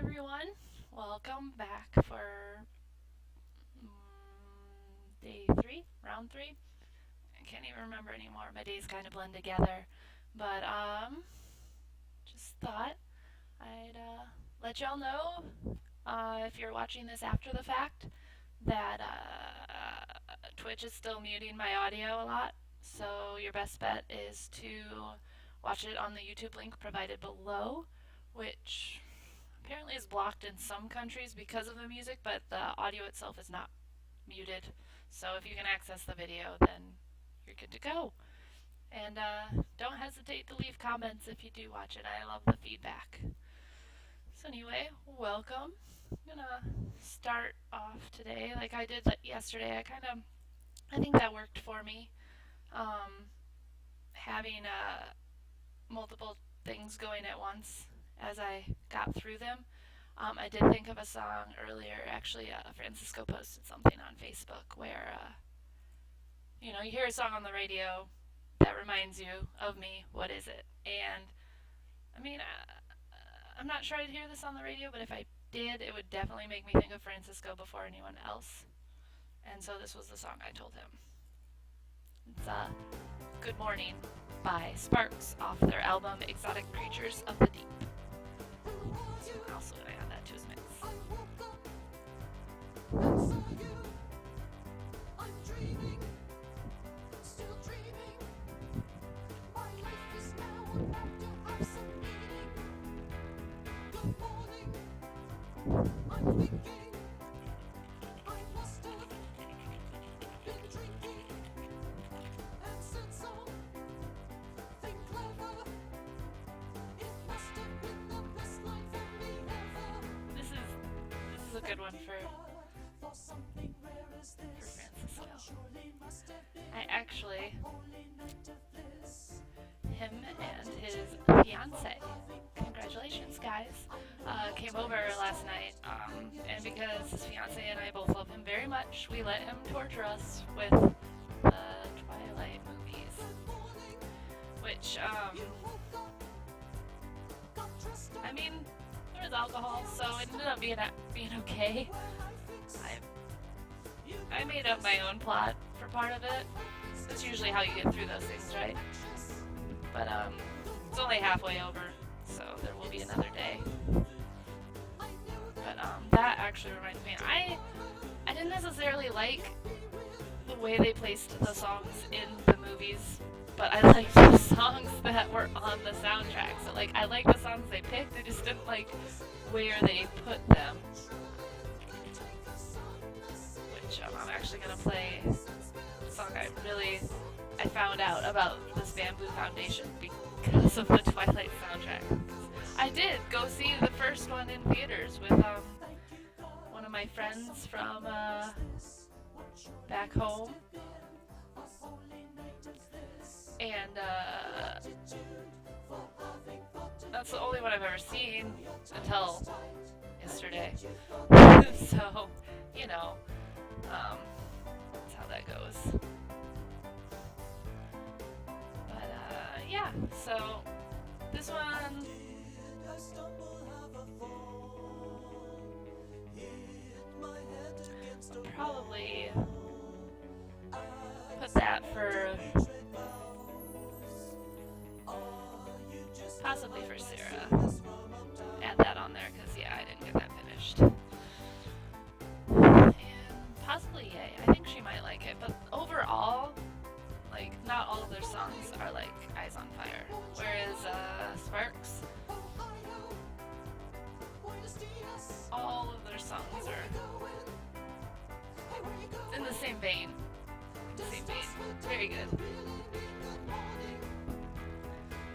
everyone. Welcome back for day three, round three. I can't even remember anymore. My days kind of blend together. But just thought I'd let y'all know if you're watching this after the fact that Twitch is still muting my audio a lot. So your best bet is to watch it on the YouTube link provided below, which apparently is blocked in some countries because of the music, but the audio itself is not muted. So if you can access the video, then you're good to go. And don't hesitate to leave comments if you do watch it. I love the feedback. So anyway, welcome. I'm gonna start off today like I did yesterday. I think that worked for me. Having multiple things going at once as I got through them. I did think of a song earlier. Actually, Francisco posted something on Facebook where, you hear a song on the radio that reminds you of me. What is it? And I mean, I'm not sure I'd hear this on the radio, but if I did, it would definitely make me think of Francisco before anyone else. And so this was the song I told him. It's Good Morning by Sparks off their album Exotic Creatures of the Deep. I'm also going to add that to his mix. This is a good one for Francisco. I actually, him and his fiance, congratulations guys, came over last night, and because his fiance and I both love him very much, we let him torture us with the Twilight movies, which, I mean, there was alcohol, so it ended up being okay. I made up my own plot for part of it. That's usually how you get through those things, right? But it's only halfway over, so there will be another day. But that actually reminds me, I didn't necessarily like the way they placed the songs in the movies, but I liked the songs that were on the soundtrack. So like, I liked the songs they picked, I just didn't like where they put them. Which I'm actually gonna play a song I found out about this Bamboo Foundation because of the Twilight soundtrack. I did go see the first one in theaters with one of my friends from back home, and that's the only one I've ever seen until yesterday. So, that's how that goes. But yeah, so this one, I'll probably put that for possibly for Sarah. Add that on there because I didn't get that finished. And possibly Yay. I think she might like it, but overall, like, not all of their songs are like Eyes on Fire. Whereas Sparks, all of their songs are in the same vein. Very good.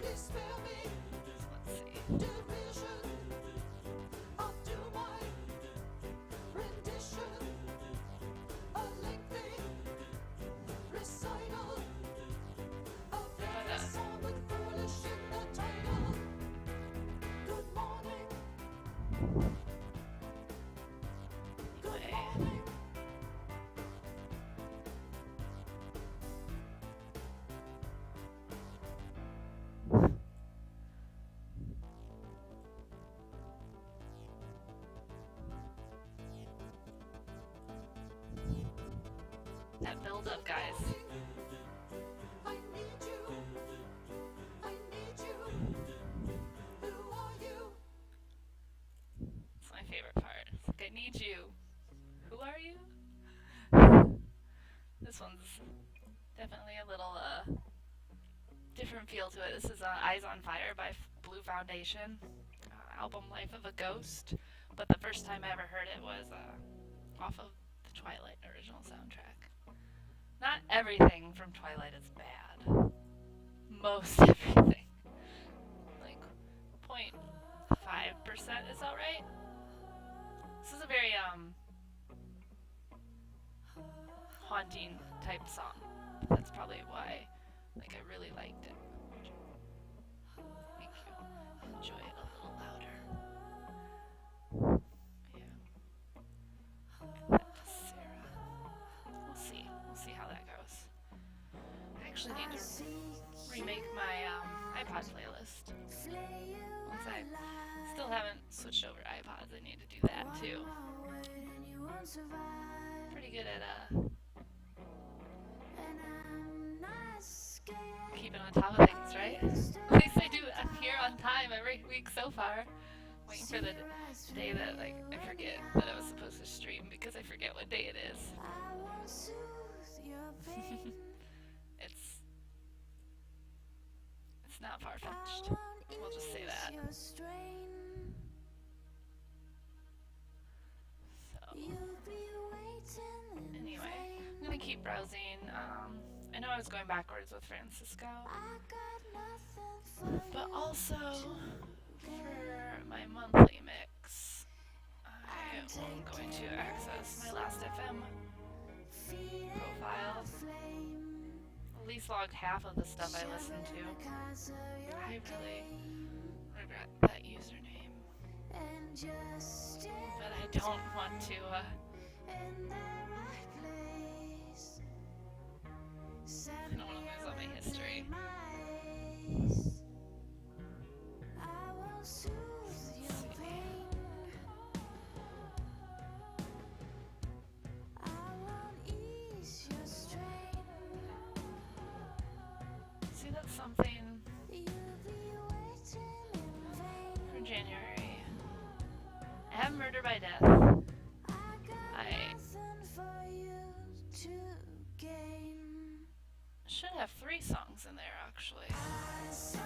Let's see. Hold up, guys. It's my favorite part. It's like, I need you. Who are you? This one's definitely a little different feel to it. This is Eyes on Fire by Blue Foundation, album Life of a Ghost. But the first time I ever heard it was off of the Twilight original soundtrack. Not everything from Twilight is bad. Most everything. Like 0.5% is alright. This is a very haunting type song. That's probably why I really liked it. Make you enjoy it a little louder. Yeah. That to Sarah. We'll see. We'll see how that goes. I actually need to remake my iPod playlist. Once I still haven't switched over to iPods, I need to do that too. Pretty good at keeping on top of things, right? At least I do appear on time every week so far. Waiting for the day that I forget that I was supposed to stream because I forget what day it is. It's not far-fetched. We'll just say that. So, anyway, I'm gonna keep browsing. I know I was going backwards with Francisco, but also for my monthly mix, I am going to access my Last FM profile. At least log half of the stuff I listened to. I really regret that username, but I don't want to I don't want to lose all my history. See, that's something from January. I have Murder by Death. I should have 3 songs in there, actually. It's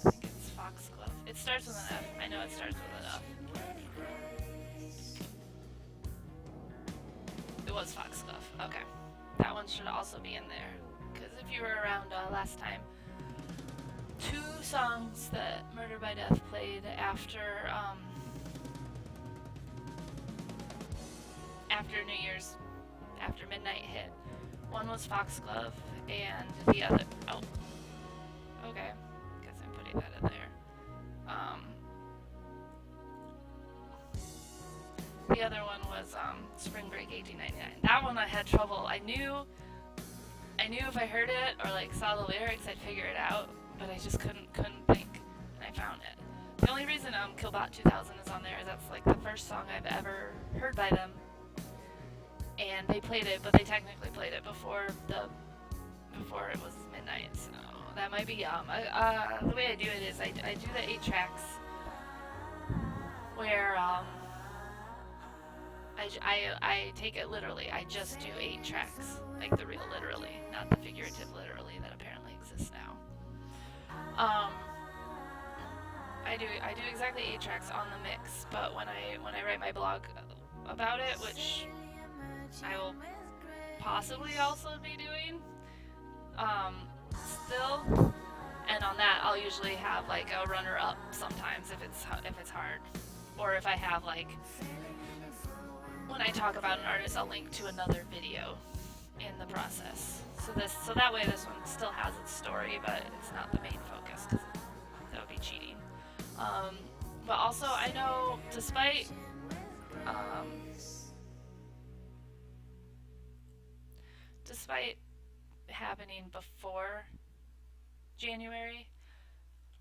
I think it's Foxglove. It starts with an F. I know it starts with an F. It was Foxglove. Okay. That one should also be in there. Because if you were around last time, 2 songs that Murder by Death played after New Year's, after midnight hit. One was Foxglove, and the other... Oh. Okay. Guess I'm putting that in there. The other one was Spring Break 1899. That one I had trouble. I knew if I heard it or saw the lyrics, I'd figure it out, but I just couldn't think, and I found it. The only reason Killbot 2000 is on there is that's the first song I've ever heard by them, and they played it, but they technically played it before it was midnight, so that might be the way I do it is I do the 8 tracks where I take it literally. I just do 8 tracks, the real literally, not the figurative literally that apparently exists now. I do exactly 8 tracks on the mix, but when I write my blog about it, which I will possibly also be doing, still, and on that I'll usually have a runner-up sometimes if it's hard, or if I have when I talk about an artist, I'll link to another video in the process. So that way this one still has its story, but it's not the main focus because that would be cheating. But also I know, despite despite happening before January,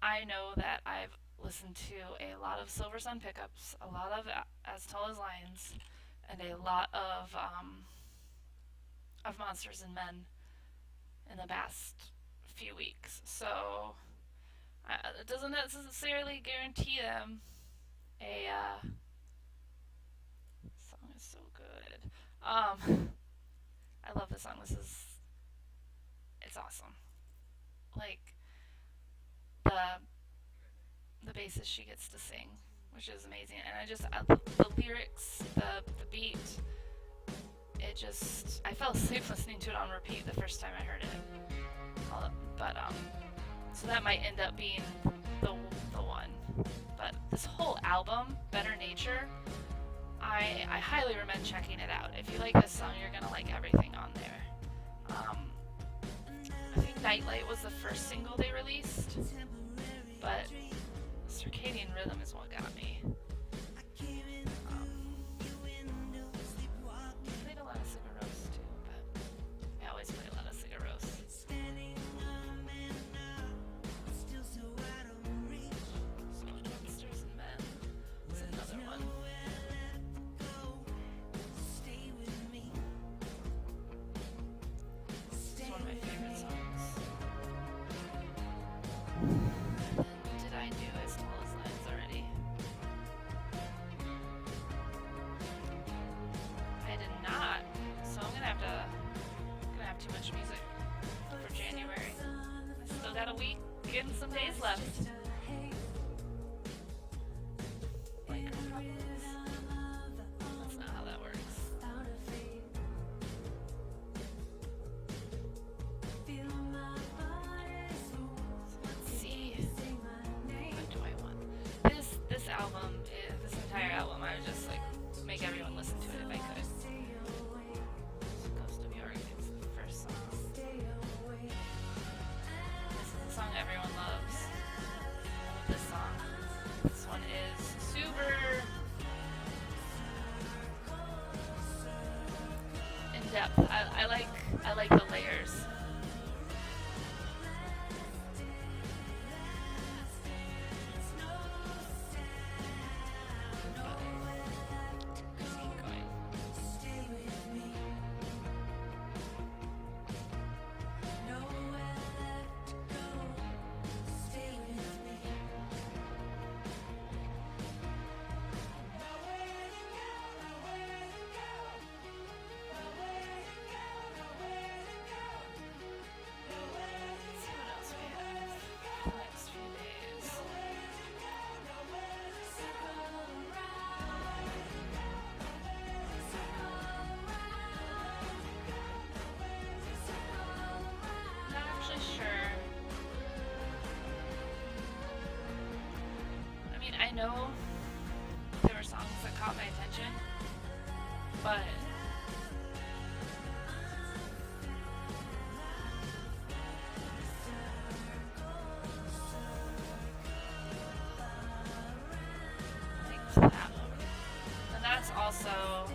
I know that I've listened to a lot of Silver Sun pickups, a lot of As Tall as Lions, and a lot of Monsters and Men in the past few weeks. So it doesn't necessarily guarantee them a song is so good. I love this song. It's awesome. Like the the bassist she gets to sing, which is amazing. And the lyrics, the beat, I fell asleep listening to it on repeat the first time I heard it. But so that might end up being the one. But this whole album, Better Nature, I highly recommend checking it out. If you like this song, you're gonna like everything on there. I think Nightlight was the first single they released, but Circadian Rhythm is what got me. I played a lot of Sigur Rós too, but I always play a lot of Sigur Rós. So Monsters and Men is another one. It's one of my favorite songs. Did I do As Tall as Lions already? I did not. So I'm gonna have too much music for January. I still got a week and some days left. Like, that's not how that works. Let's see. What do I want? This album, this entire album, I would just like make everyone listen to it if I could. Ghost of York is the first song. This is the song everyone loves. I love this song. This one is super in depth. I like the layers. I know there were songs that caught my attention, but liked that one. And that's also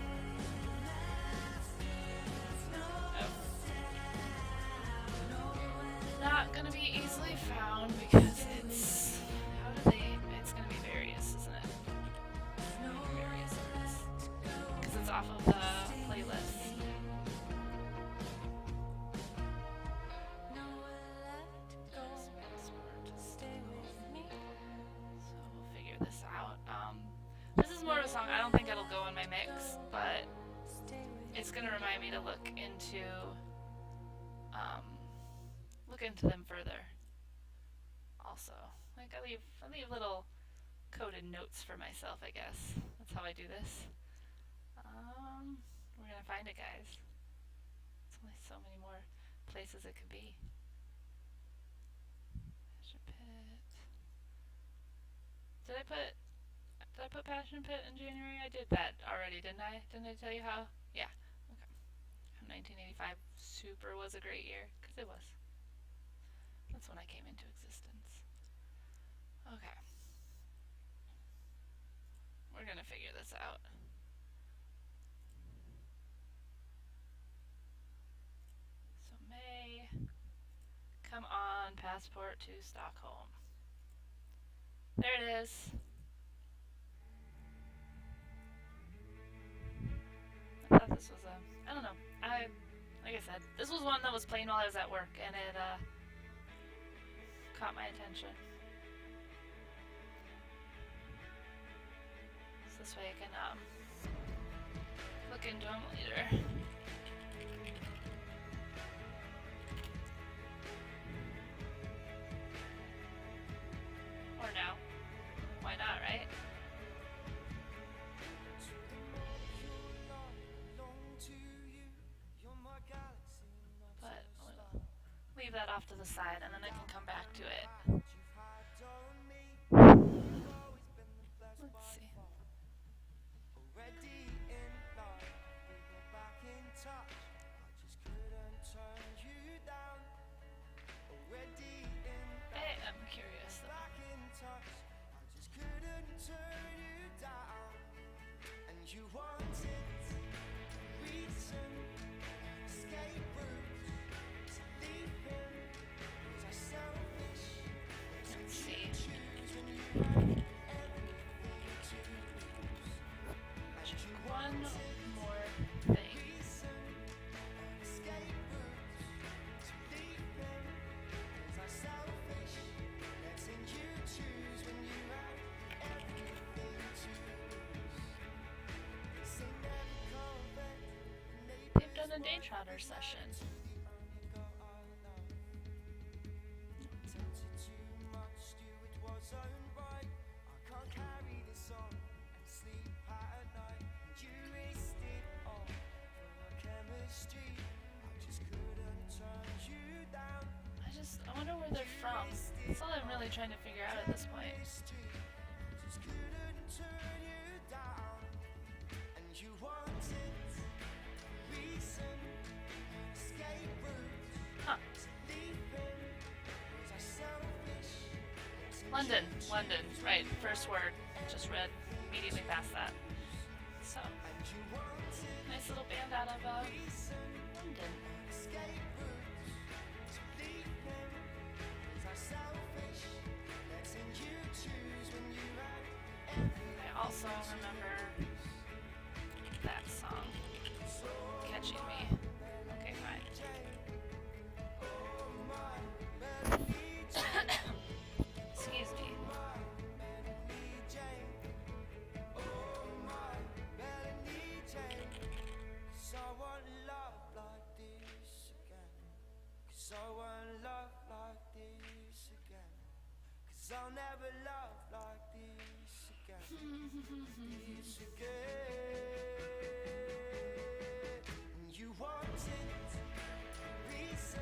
not gonna be easily found because it's gonna be various, isn't it? Various artists. Because it's off of the playlist. So we'll figure this out. This is more of a song. I don't think it'll go in my mix, but it's gonna remind me to look into them further. Also, like I leave little coded notes for myself, I guess. That's how I do this. We're gonna find it, guys. There's only so many more places it could be. Passion Pit. Did I put Passion Pit in January? I did that already, didn't I? Didn't I tell you how? Yeah. Okay. 1985 super was a great year, because it was. That's when I came into existence. Okay. We're gonna figure this out. passport to Stockholm. There it is. I thought this was I don't know. Like I said, this was one that was playing while I was at work, and it caught my attention. So this way I can look into them later. Or now. Why not, right? But we'll leave that off to the side and then I can come back to it. Let's see. I'm curious though. Let's see. One more thing. They've done a day trotter session. I wonder where they're from. That's all I'm really trying to figure out at this point. Huh. London, right, first word, just read immediately past that. So, nice little band out of London. I also remember that song catching me. Okay, fine. Excuse me. I'll never love like this again. This again. You wanted reason,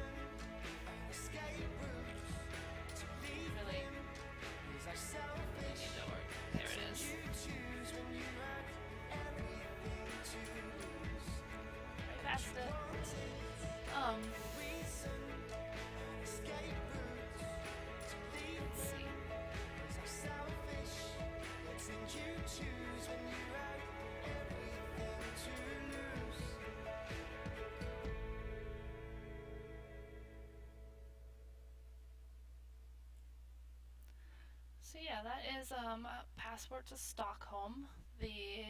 an escape route to leave. Really? Was I selfish? There it is. You choose when you had everything to lose. Right past it. Reason, an escape route to leave. Let's see. Was I selfish? Letting you choose when you had everything to lose. So yeah, that is Passport to Stockholm. The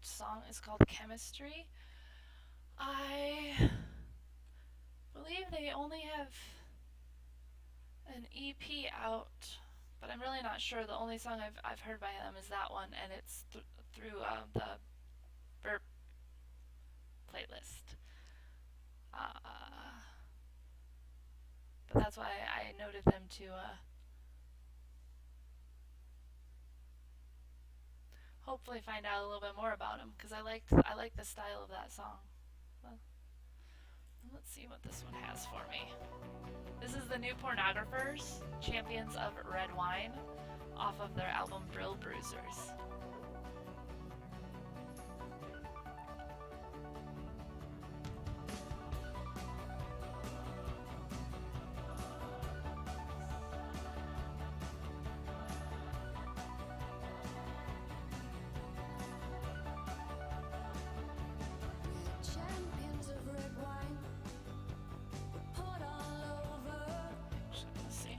song is called Chemistry. I believe they only have an EP out, but I'm really not sure. The only song I've heard by them is that one, and it's through the Burp playlist. But that's why I noted them to hopefully find out a little bit more about them, because I like the style of that song. Well, let's see what this one has for me. This is the New Pornographers, Champions of Red Wine, off of their album Brill Bruisers. Champions of red wine, poured all over. Actually, let's see.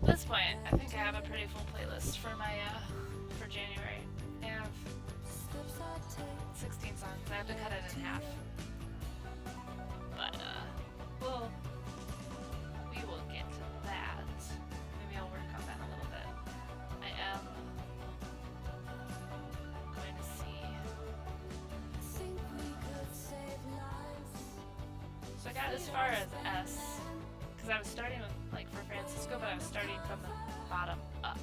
this point, I think I have a pretty full playlist for my for January. I have 16 songs. I have to cut it in half, but well, we will get to that. Maybe I'll work on that a little bit. I am going to see. So I got as far as S because I was starting with like for Francisco, but I was starting from the bottom up.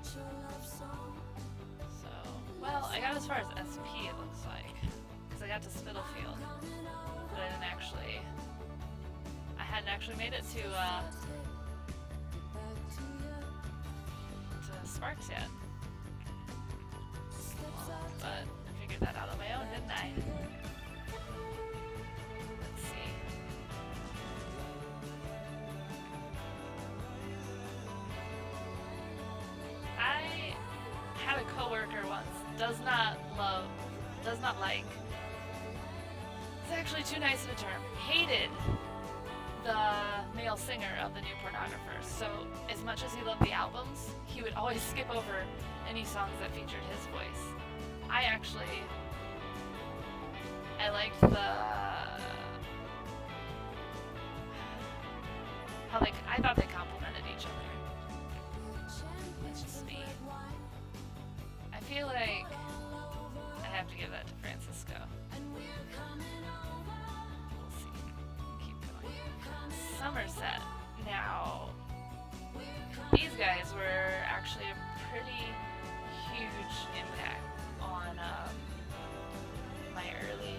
So, well, I got as far as SP, it looks like, because I got to Spitalfield, but I didn't actually. I hadn't actually made it to Sparks yet. But I figured that out on my own, didn't I? Let's see. I had a coworker once does not like. It's actually too nice of a term. Hated the male singer of the New Pornographers. So as much as he loved the albums, he would always skip over any songs that featured his voice. I liked I thought they complemented each other. It's just me. I feel like I have to give that to Francisco. We'll see. Keep going. Somerset. Now, these guys were actually a pretty huge impact on my early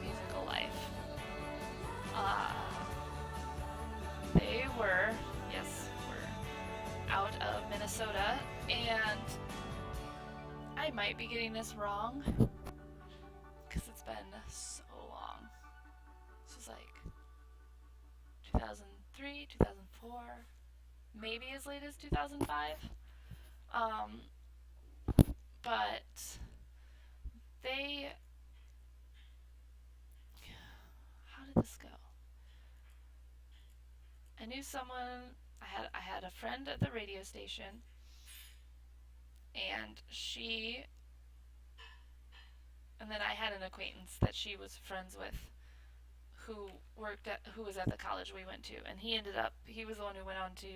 musical life. Uh, they were, yes, were out of Minnesota, and I might be getting this wrong because it's been so long. This was like 2003, 2004, maybe as late as 2005. Um, but they. How did this go? I knew someone. I had a friend at the radio station, and then I had an acquaintance that she was friends with, who was at the college we went to, and he was the one who went on to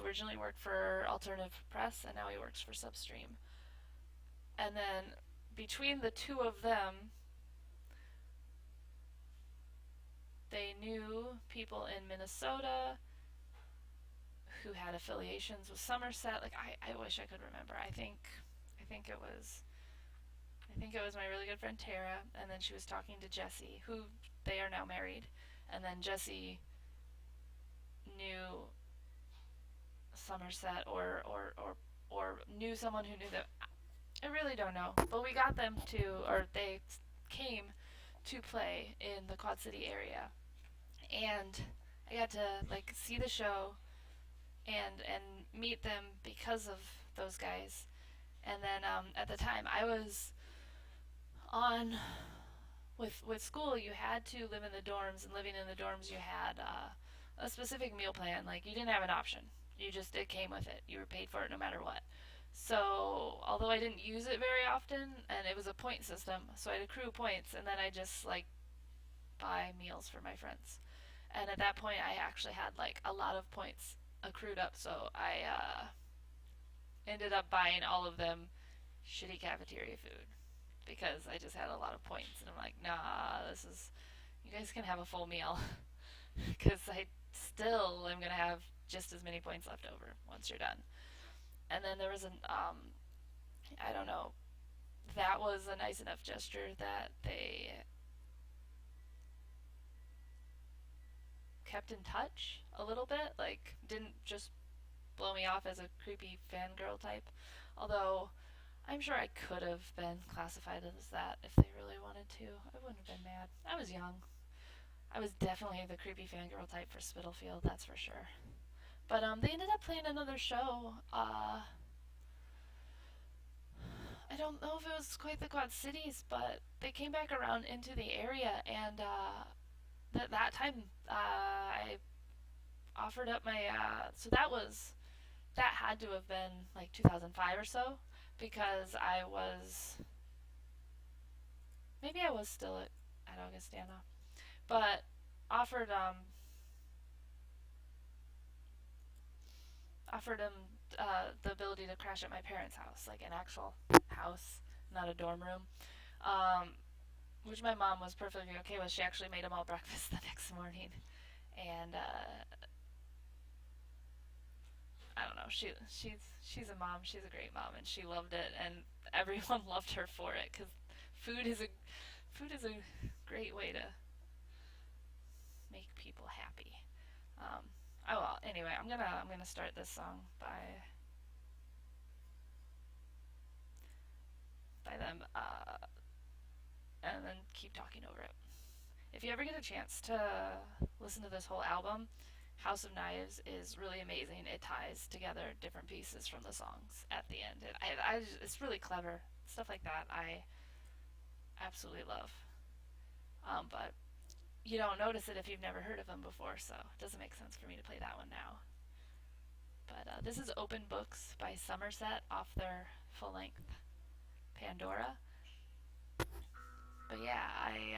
originally work for Alternative Press, and now he works for Substream. And then between the two of them, they knew people in Minnesota who had affiliations with Somerset. Like I wish I could remember. I think it was my really good friend Tara, and then she was talking to Jesse, who they are now married, and then Jesse knew Somerset or knew someone who knew them. I really don't know, but we got them to, or they came to play in the Quad City area, and I got to like see the show and meet them because of those guys. And then at the time I was on with school, you had to live in the dorms, and living in the dorms, you had a specific meal plan. Like you didn't have an option. It came with it. You were paid for it no matter what. So although I didn't use it very often, and it was a point system, so I'd accrue points, and then I just like buy meals for my friends. And at that point, I actually had like a lot of points accrued up, so I ended up buying all of them shitty cafeteria food because I just had a lot of points, and I'm like, nah, you guys can have a full meal because I still am gonna have just as many points left over once you're done. And then there was I don't know, that was a nice enough gesture that they kept in touch a little bit, like didn't just blow me off as a creepy fangirl type. Although I'm sure I could have been classified as that if they really wanted to. I wouldn't have been mad. I was young. I was definitely the creepy fangirl type for Spitalfield, that's for sure. But they ended up playing another show. I don't know if it was quite the Quad Cities, but they came back around into the area, and that time I offered up my so that had to have been like 2005 or so, because maybe I was still at Augustana, but offered offered him the ability to crash at my parents' house, like an actual house, not a dorm room. Um, which my mom was perfectly okay with. She actually made him all breakfast the next morning, and I don't know. She's a mom. She's a great mom, and she loved it, and everyone loved her for it because food is a food is a great way to make people happy. Um, oh well. Anyway, I'm gonna start this song by them, and then keep talking over it. If you ever get a chance to listen to this whole album, House of Knives is really amazing. It ties together different pieces from the songs at the end. It's really clever. Stuff like that I absolutely love. But you don't notice it if you've never heard of them before, so it doesn't make sense for me to play that one now. But this is Open Books by Somerset off their full length Pandora. But yeah, I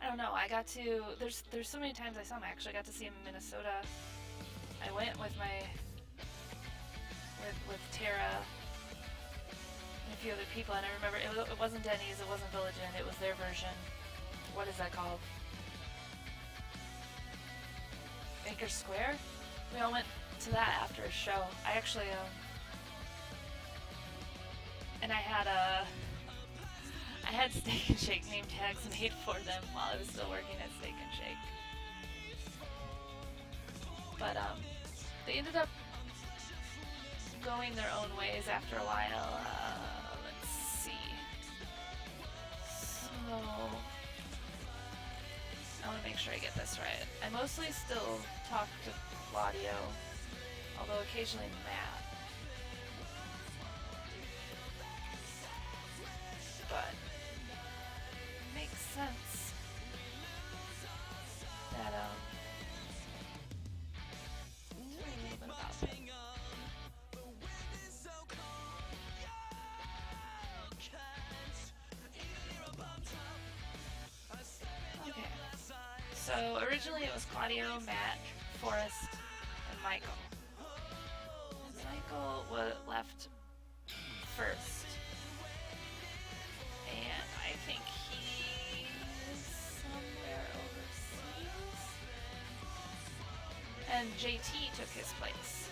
don't know. I got to there's so many times I saw him. I actually got to see him in Minnesota. I went with with Tara and a few other people, and I remember it wasn't Denny's, it wasn't Village Inn, it was their version. What is that called? Baker Square. We all went to that after a show. I actually and I had Steak and Shake name tags made for them while I was still working at Steak and Shake. But they ended up going their own ways after a while. Let's see. So I want to make sure I get this right. I mostly still talk to Claudio, although occasionally Matt. But it makes sense that tell you a little bit about them. Okay. So originally it was Claudio, Matt, Forrest, and Michael. And Michael left first, and I think he's somewhere overseas. And JT took his place.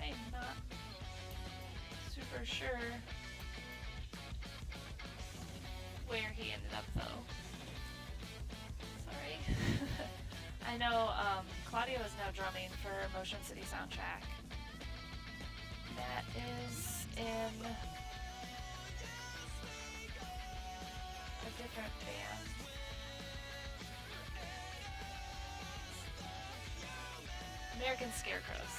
I'm not super sure where he ended up though. Sorry. I know Claudio is now drumming for Motion City Soundtrack. Matt is in a different band. American Scarecrows.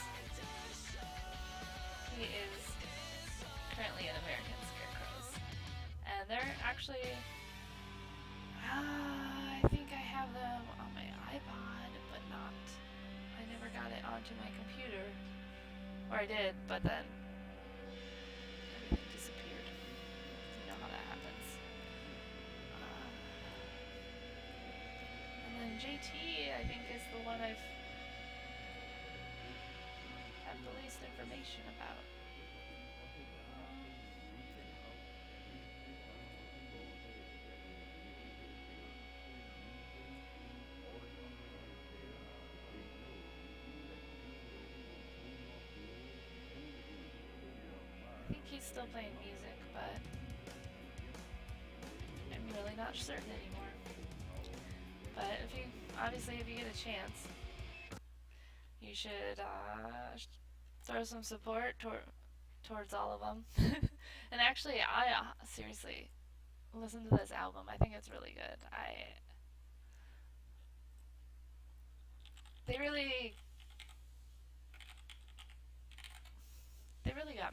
He is currently in American Scarecrows. And they're actually I think I have them on my iPod, but not. I never got it onto my computer. Or I did, but then everything disappeared. You know how that happens. And then JT, I think, is the one I've had the least information about. I think he's still playing music, but I'm really not certain anymore. But if you get a chance, you should throw some support towards all of them. And actually, I seriously listen to this album. I think it's really good. They really they really got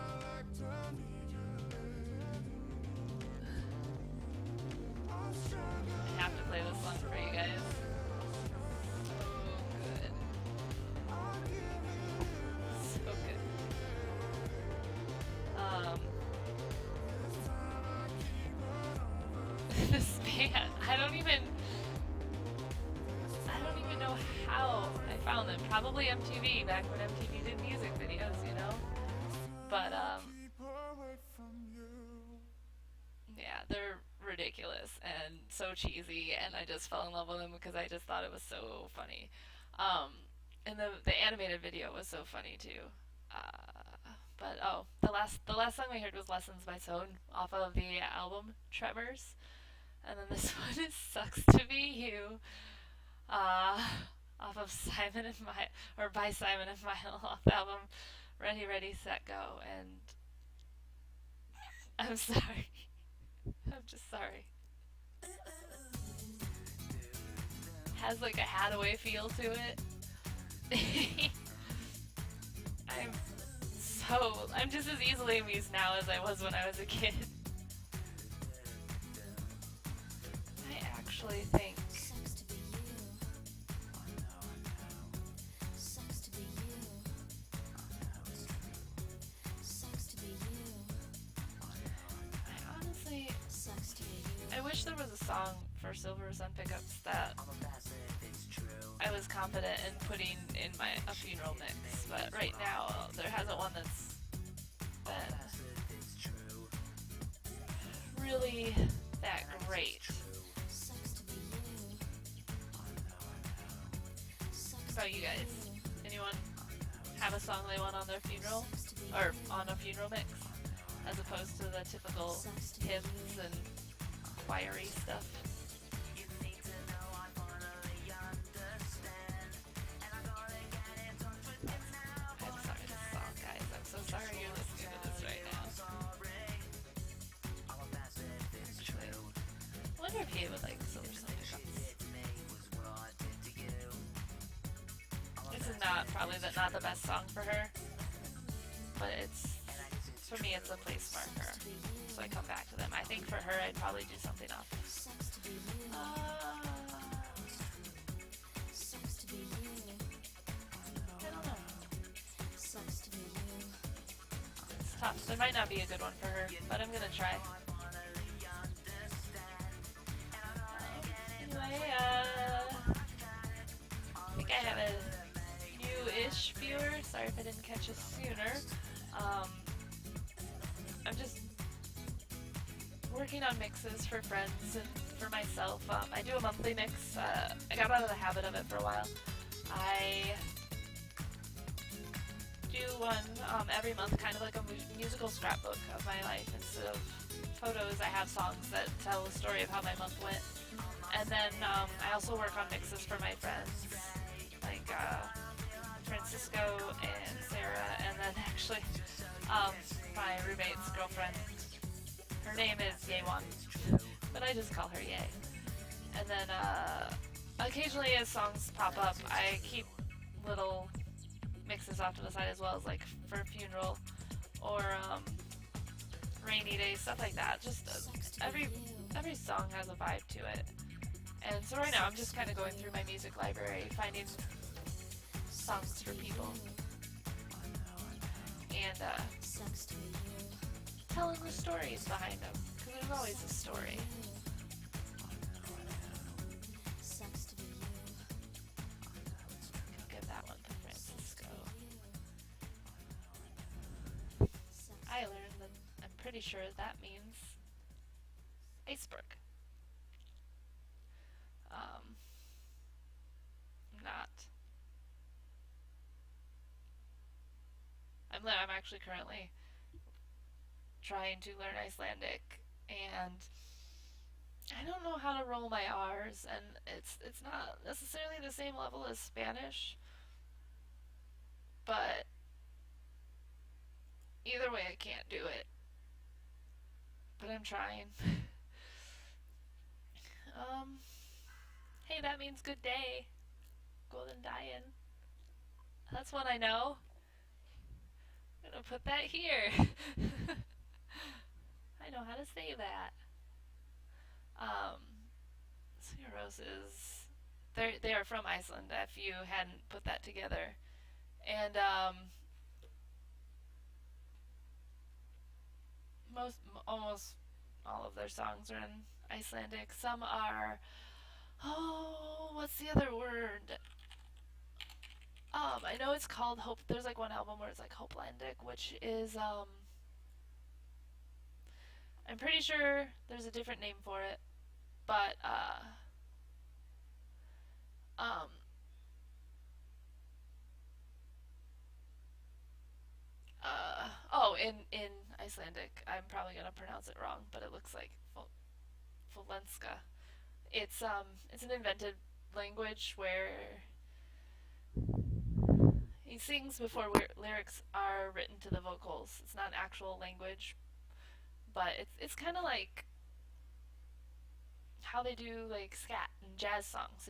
this band. I don't even know how I found them. Probably MTV back when MTV did music videos, you know. But yeah, they're ridiculous and so cheesy, and I just fell in love with them because I just thought it was so funny. Um, and the animated video was so funny too. But oh, the last song we heard was "Lessons" by Tone off of the album Tremors, and then this one is "Sucks to Be You" uh, off of Simon and My or by Simon and Mile off the album Ready Ready Set Go. And I'm sorry, I'm just sorry. Has like a Hadaway feel to it. I'm I'm just as easily amused now as I was when I was a kid. I actually think. I honestly. I wish there was a song for Silver Sun Pickups that I was confident in putting in my a funeral mix, but right now there hasn't one that's been really that great. How about you guys? Anyone have a song they want on their funeral or on a funeral mix, as opposed to the typical hymns and choiry stuff? I'm sorry, this song, guys. I'm so sorry you're listening to this right now. Actually, I wonder if he would like Silver Sun Pickups. This is not probably not the best song for her, but it's for me it's a place marker. So I come back to them. I think for her I'd probably do something else. I don't know. It's tough. There might not be a good one for her, but I'm gonna try. Anyway, I think I have a new-ish viewer. Sorry if I didn't catch us sooner. I'm just working on mixes for friends and for myself. I do a monthly mix. I got out of the habit of it for a while. I do one every month, kind of like a musical scrapbook of my life. Instead of photos, I have songs that tell the story of how my month went. And then I also work on mixes for my friends, like Francisco and Sarah, and then actually my roommate's girlfriend. Her name is Yewan, but I just call her Ye. And then occasionally as songs pop up, I keep little mixes off to the side as well, as like for funeral or rainy days, stuff like that. Just every song has a vibe to it. And so right now I'm just kind of going through my music library, finding songs for people, and telling the stories behind them, because there's always a story. I'll give that one to Francisco. I learned that I'm pretty sure that means iceberg. Not. I'm actually currently trying to learn Icelandic, and I don't know how to roll my R's, and it's not necessarily the same level as Spanish, but either way I can't do it. But I'm trying. Hey, that means good day. Golden Dian. That's one I know. I'm gonna put that here. I know how to say that. Um, Roses. They are from Iceland. If you hadn't put that together, and most almost all of their songs are in Icelandic. Some are, oh, what's the other word? I know it's called Hope. There's like one album where it's like Hopelandic, which is I'm pretty sure there's a different name for it, but um, in Icelandic, I'm probably gonna pronounce it wrong, but it looks like Volenska. It's an invented language where he sings before lyrics are written to the vocals. It's not an actual language, but it's kind of like how they do like scat and jazz songs.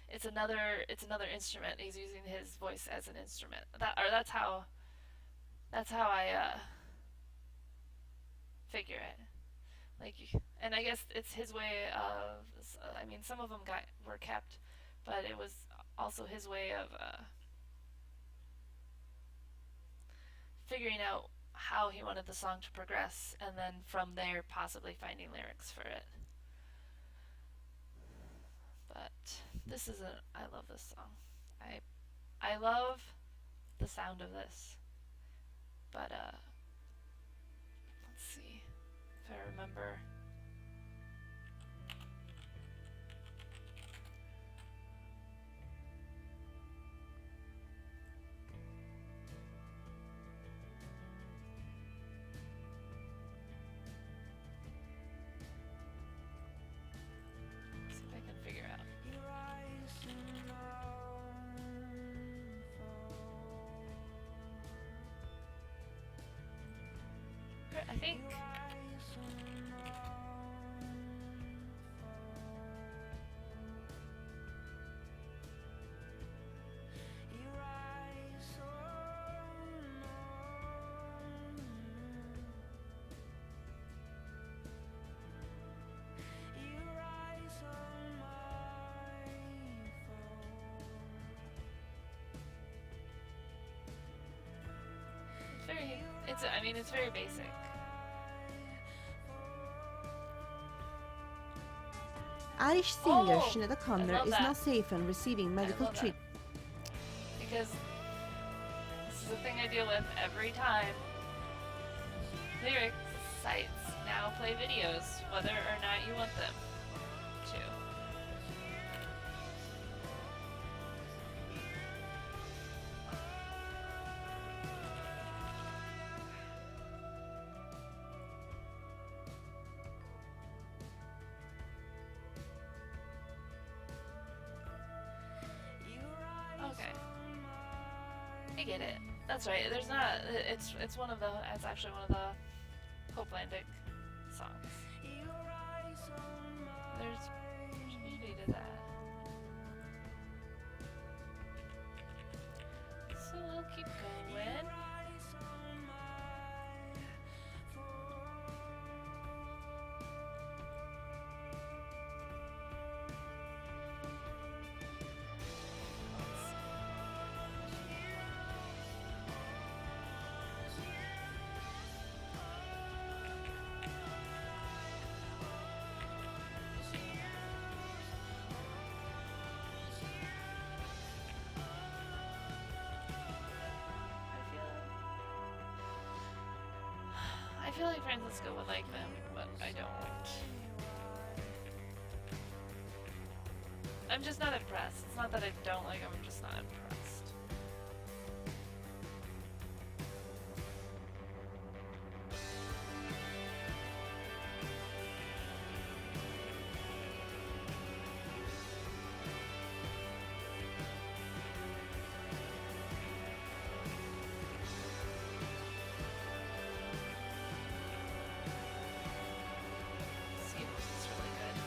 It's another instrument. He's using his voice as an instrument. That's how I figure it. Like, and I guess it's his way of. I mean, some of them were kept, but it was also his way of figuring out how he wanted the song to progress, and then from there possibly finding lyrics for it. But this is a. I love this song. I I love the sound of this. But let's see if I remember. See if I can figure out. I think. It's very. It's. I mean, it's very basic. Irish singer Oh, Sinead I O'Connor love is that. now safe and receiving medical I love that treatment. because this is a thing I deal with every time. Lyric sites now play videos, whether or not you want them to. Okay, I get it. That's right. There's not. It's one of the. It's actually one of the Hopelandic songs. There's beauty to that. So we'll keep going. I feel like Francisco would like them, but I don't. I'm just not impressed. It's not that I don't like them, I'm just not impressed. Seems is really good.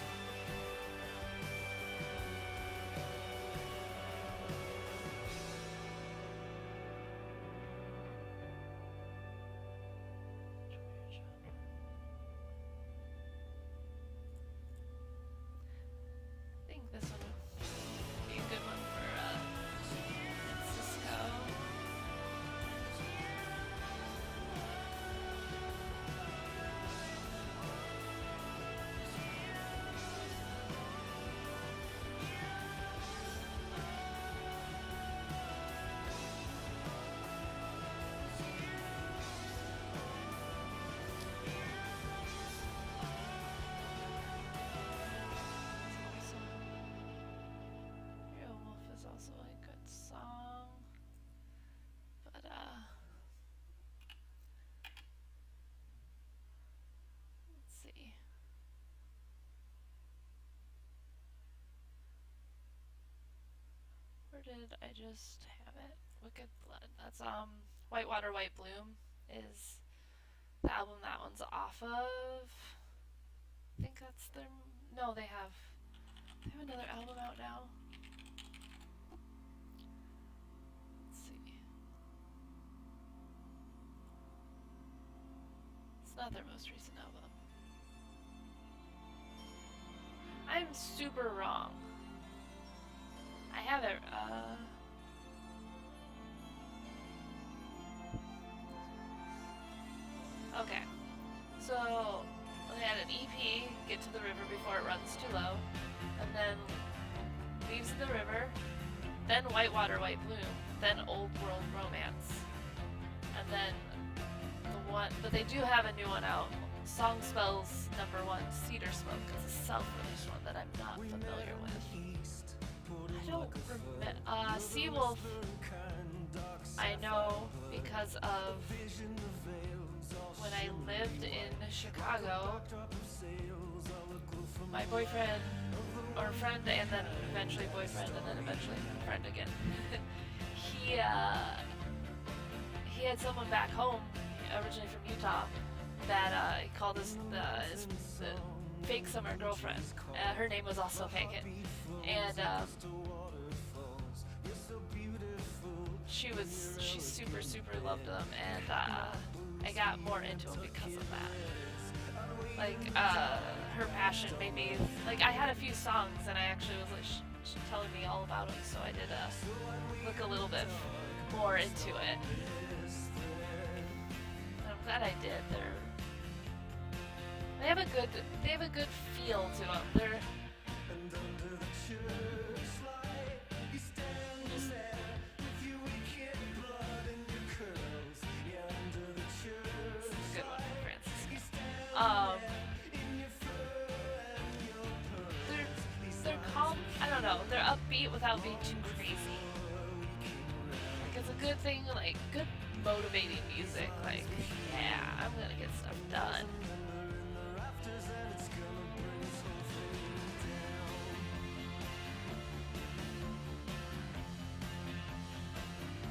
did I just have it? Wicked Blood. That's Whitewater White Bloom is the album that one's off of. I think that's their. No, they have another album out now. Let's see. It's not their most recent album. I'm super wrong. I have it. Okay. So they had an EP, Get to the River Before It Runs Too Low, and then Leaves in the River, then Whitewater White Bloom, then Old World Romance, and then the one. But they do have a new one out. Song Spells #1, Cedar Smoke. It's a self-released one that I'm not familiar with. I don't remember. Seawolf, I know because of when I lived in Chicago, my boyfriend, or friend, and then eventually boyfriend, and then eventually friend again. he had someone back home, originally from Utah, that he called his fake summer girlfriend. Her name was also Fake It. And she super loved them, and I got more into them because of that. Like her passion made me like I had a few songs, and I actually was like she telling me all about them, so I did look a little bit more into it. And I'm glad I did. They have a good feel to them. They're they're calm. I don't know. They're upbeat without being too crazy. Like it's a good thing. Like good motivating music. Like yeah, I'm gonna get stuff done.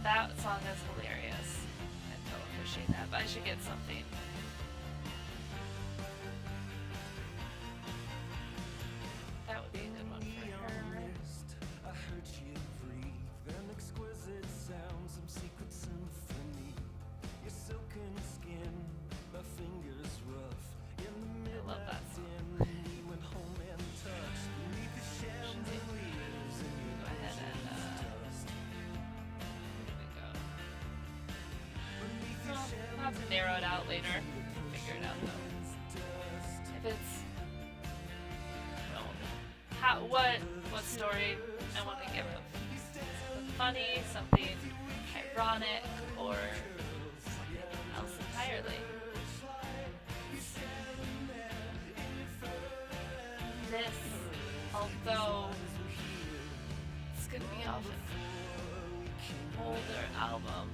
That song is hilarious. I don't appreciate that, but I should get something. That would be a good one for her. I heard you breathe an exquisite sound, some secret symphony. Your silken skin, my fingers rough in the midnight. I love that song. We went home and touched beneath the chandeliers. Go ahead and here we go. Well, I'll have to narrow it out later. Figure it out though. If it's what story I want to give them. Something funny, something ironic, or something else entirely. This, although it's gonna be off an older album,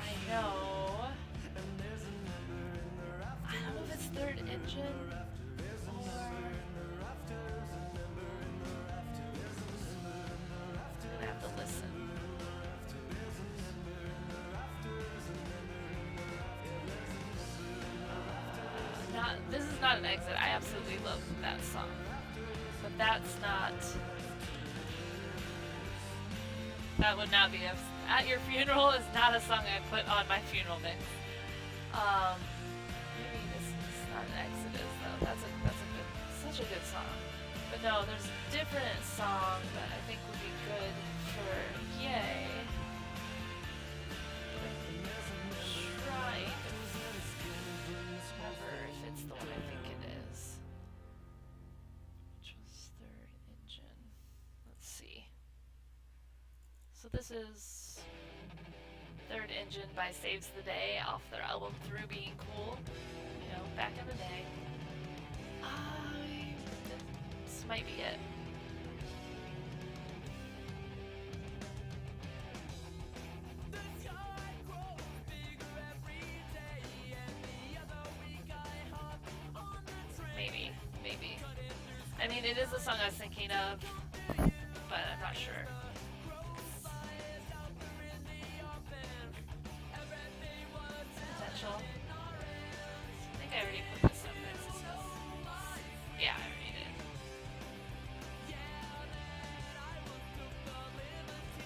I know. I don't know if it's Third Engine. This is not an exit. I absolutely love that song. But that would not be At Your Funeral is not a song I put on my funeral mix. Maybe this is not an Exodus though. That's such a good song. But no, there's a different song that I think would be good for Yay. Trying if it's the one I think it is. Which was Third Engine. Let's see. So this is Third Engine by Saves the Day off their album Through Being Cool. You know, back in the day. This might be it. Maybe. I mean, it is a song I was thinking of, but sure. Potential. I think I already put this up there. Yeah, I already did.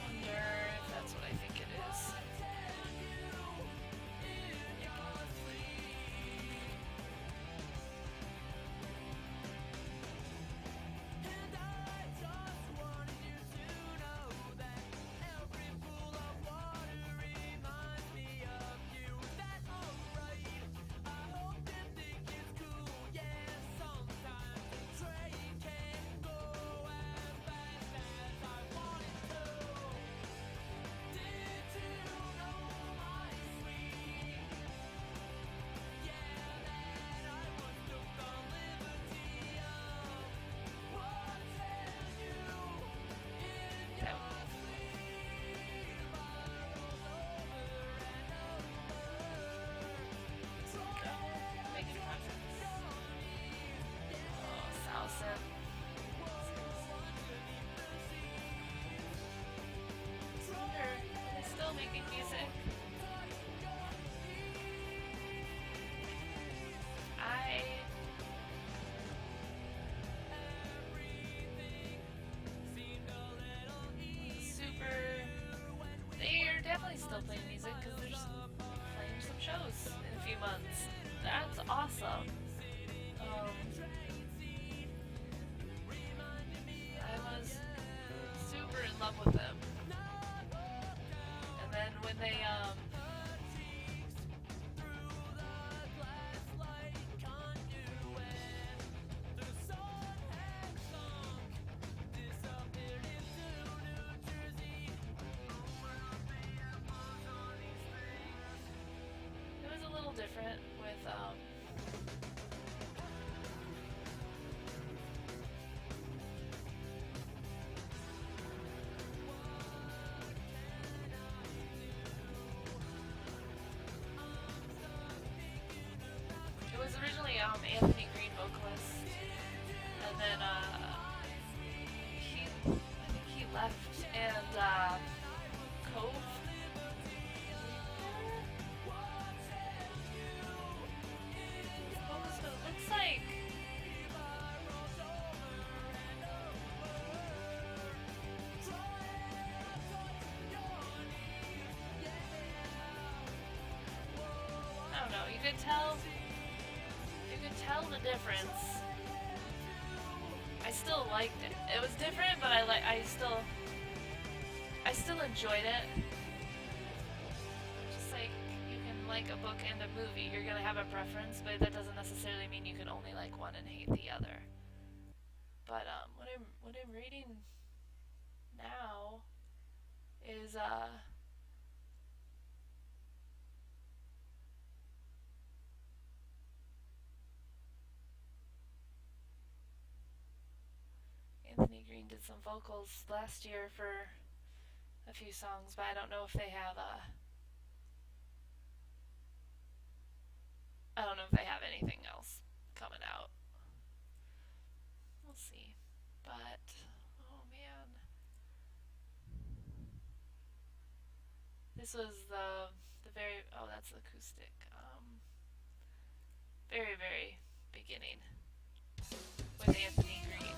Wonder if that's what I think it is. Okay. Making progress. Oh, salsa. Wonder, are they still making music? I super. They're definitely still playing music because they're just playing some shows in a few months. That's awesome. I was super in love with them, and then when they it was a little different with it was originally Anthony Green vocalist, and then I think he left, and Cove. So it looks like I don't know. You could tell the difference. I still liked it. It was different, but I still enjoyed it. Just like you can like a book and a movie, you're gonna have a preference, but that doesn't necessarily mean you can only like one and hate the other. But what I'm reading now is Anthony Green did some vocals last year for a few songs, but I don't know if they have I don't know if they have anything else coming out. We'll see. But oh man, this was the very that's acoustic. Very very beginning with Anthony Green.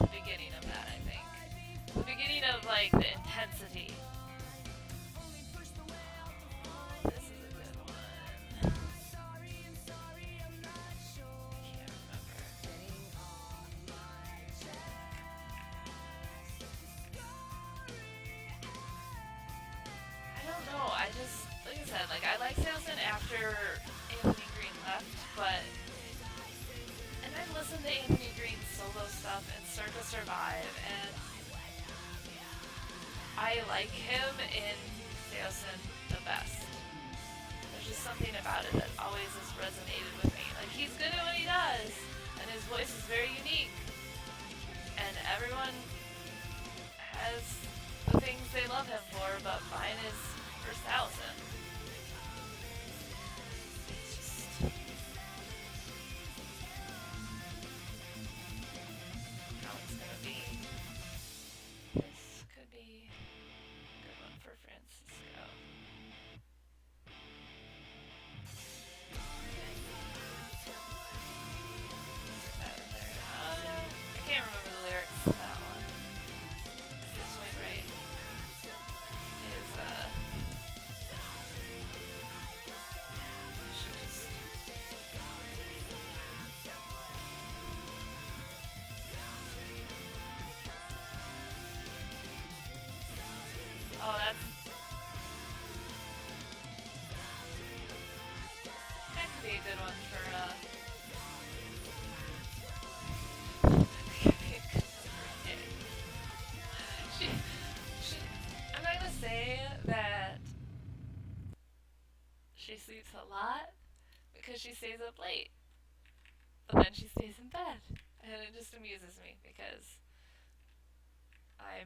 the beginning of that, I think. The beginning of like the intensity. This is a good one. Can't remember. I don't know. I just, like I said, like I like Samson after Anthony Green left, but and I listened to Anthony Green's solo stuff and Circa Survive, and I like him in Samson the best. There's just something about it that always has resonated with me. Like he's good at what he does, and his voice is very unique, and everyone has the things they love him for, but mine is for Samson. It's just how it's gonna be. This could be a good one for Francisco. I can't remember the lyrics to that one. This way, right? Is I should just. Oh, that could be a good one for she, she, I'm not gonna say that she sleeps a lot because she stays up late, but then she stays in bed, and it just amuses me because I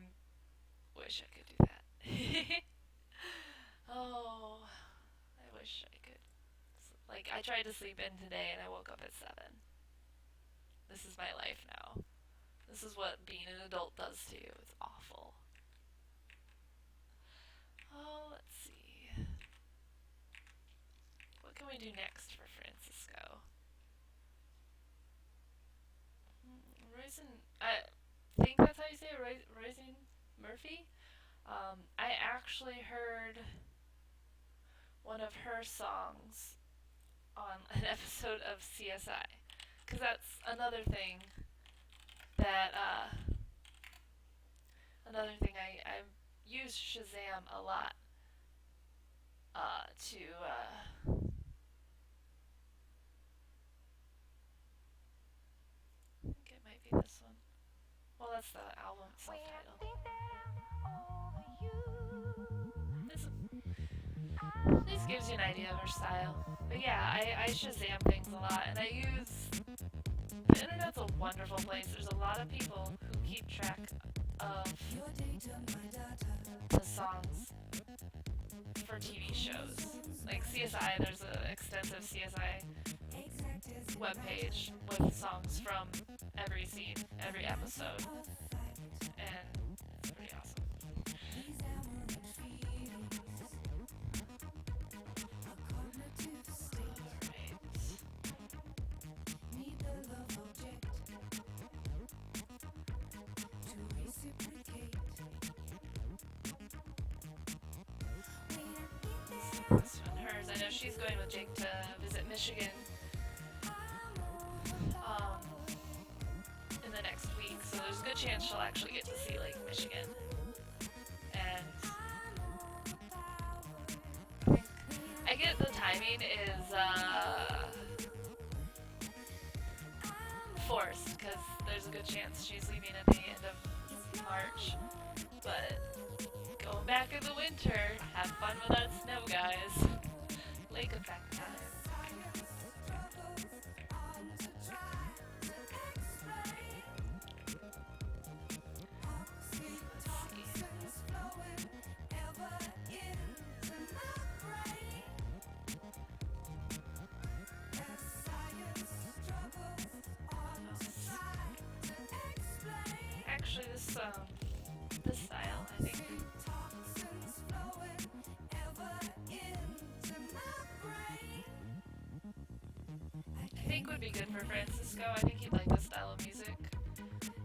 wish I could do that. Oh, I wish I could. Like I tried to sleep in today and I woke up at 7. This is my life now. This is what being an adult does to you. It's awful. Oh, let's see. What can we do next for Francisco? Roisin, I think that's how you say it, Roisin Murphy? I actually heard one of her songs on an episode of CSI. Because that's another thing that, I use Shazam a lot, to, I think it might be this one. Well, that's the album self-titled. This gives you an idea of her style. But yeah, I Shazam things a lot, and I use... The internet's a wonderful place. There's a lot of people who keep track of the songs for TV shows. Like CSI, there's an extensive CSI webpage with songs from every scene, every episode, and it's pretty awesome. This one, hers. I know she's going with Jake to visit Michigan in the next week, so there's a good chance she'll actually get to see Lake Michigan. And I get the timing is forced because there's a good chance she's leaving at the end of March, but going back in the winter, have fun with that snow, guys. Lake effect time. Actually, this style, I think. I think would be good for Francisco. I think he'd like this style of music.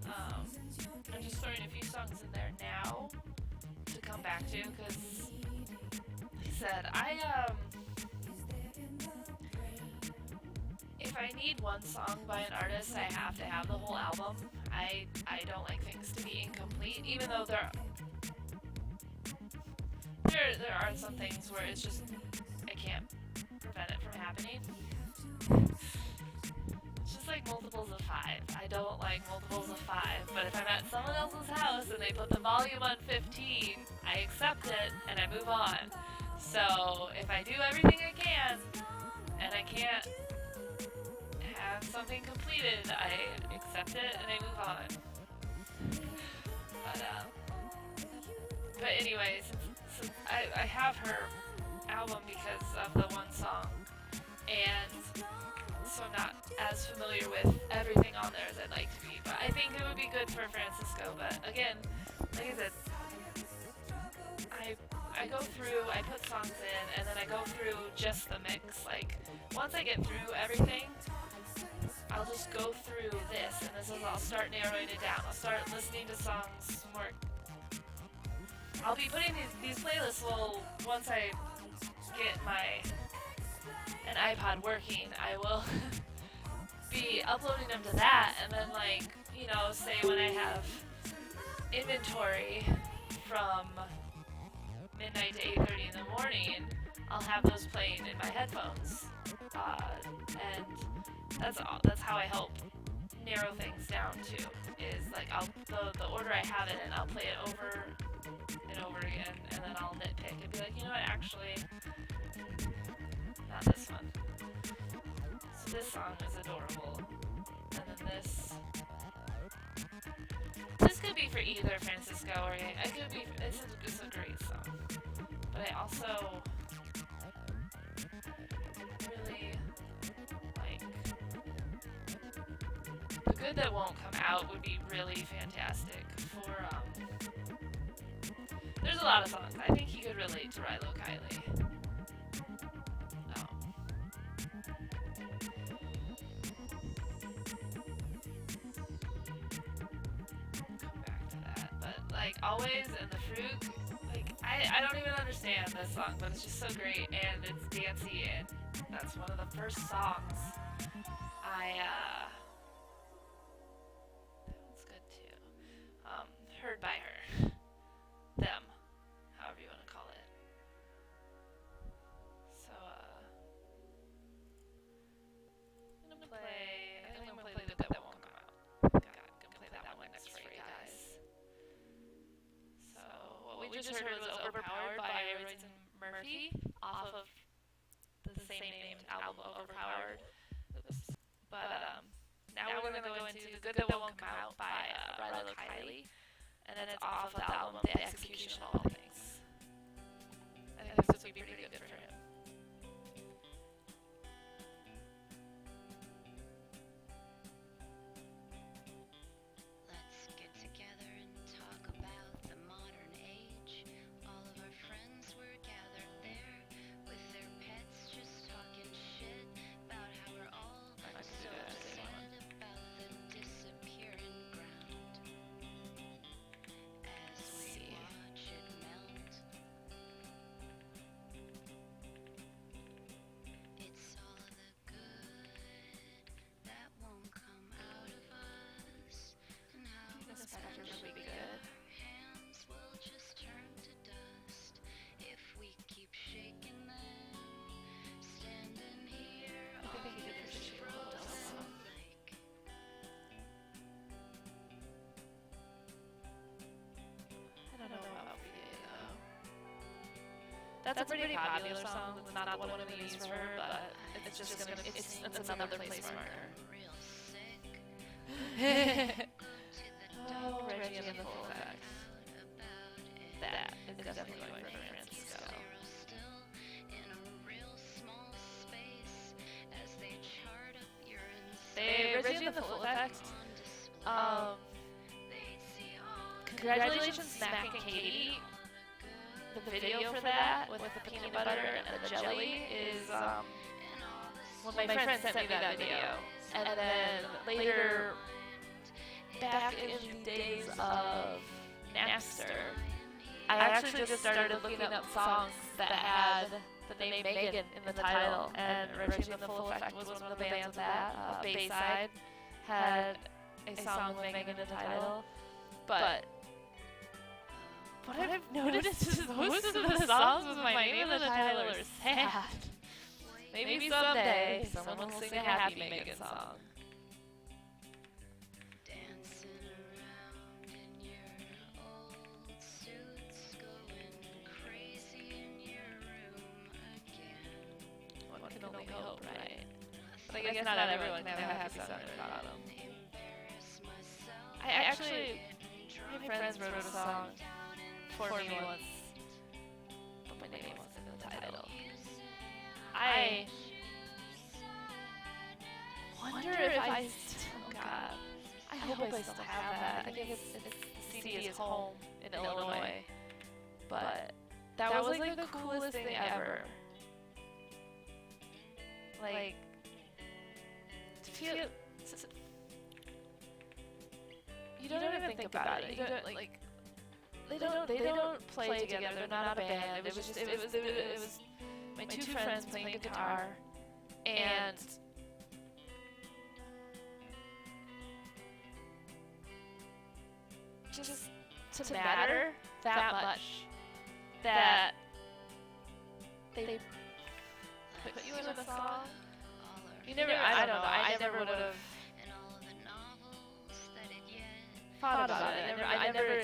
Um, I'm just throwing a few songs in there now to come back to because, like I said, if I need one song by an artist, I have to have the whole album. I don't like things to be incomplete, even though there are some things where it's just I can't prevent it from happening. It's just like multiples of 5. I don't like multiples of 5, but if I'm at someone else's house and they put the volume on 15, I accept it and I move on. So if I do everything I can and I can't have something completed, I accept it and I move on. But anyway, since I have her album because of the one song, and so I'm not as familiar with everything on there as I'd like to be. But I think it would be good for Francisco. But again, like I said, I go through, I put songs in, and then I go through just the mix. Like once I get through everything, I'll just go through this, and this is I'll start narrowing it down. I'll start listening to songs more. I'll be putting these playlists. Well, once I get an iPod working, I will be uploading them to that, and then say when I have inventory from midnight to 8:30 in the morning, I'll have those playing in my headphones, and that's how I help narrow things down too. Is like the order I have it in, I'll play it over and over again, and then I'll nitpick and be like, you know what, actually, not this one. So this song is adorable, and then this could be for either Francisco or it could be. It's a great song, but I also really like the good that won't come out would be really fantastic for there's a lot of songs. I think he could relate to Rilo Kiley. Come back to that. But like always in the fruit, like I don't even understand this song, but it's just so great and it's dancey and that's one of the first songs that one's good too. Heard by her. Them. However you want to call it. So I'm gonna play the that won't come out. I'm gonna play that one next for you guys. So what we just heard was Overpowered by Royce and Murphy off of the same named album Overpowered. Oops. But now we're gonna go into The Good That Won't Come Out by Rilo Kiley. And then it's off of the album The Execution of All Things. I think this would be pretty good for him. Let's get together and talk about the modern age. All of our friends were gathered there with their pets, just talking shit about how we're all so excited about the disappearing ground. As we watch it melt, it's all the good that won't come out of us, and how This better eventually be good. our hands will just turn to dust if we keep shaking them. Standing here I on think he did this this shit real well. frozen lake. I don't know about VA though. That's a pretty popular song. It's not the one I'm gonna use for her, but it's just gonna it's another place marker. Real sick. Oh, Reggie and the Full Effect. About it. That is definitely going for Francisco. Zero still in a real small space as they chart up urine. Reggie and the Full Effect. On display. They'd see all Congratulations, Mac and Katie. The video for that with the peanut butter and the jelly is well, my friend sent me that video, and then later back in the days of Napster, I actually just started looking up songs that had the name Megan in the title, and Reaching the Full Effect was one of the bands of that. Bayside had a song with Megan in the title, but what I've noticed is most of the songs with my name in the title are sad. Maybe someday someone will sing a happy Megan song. Dancing around in your old suits, going crazy in your room again. One can only hope, right? But I guess not everyone can have a happy song at the bottom. Embarrass myself. I actually, my friends wrote a song for me once, but my name wasn't in the title. I wonder if oh God, I hope I still have that. I think the CD is home in Illinois, but that was like the coolest thing ever. Like, to feel, you don't even think about it. You don't like. They don't play together. They're not a band. It was my two friends playing guitar, and just to matter that much that they put you in a song. You never. I don't know. I never would have And all of the novels that it yet thought about it. I never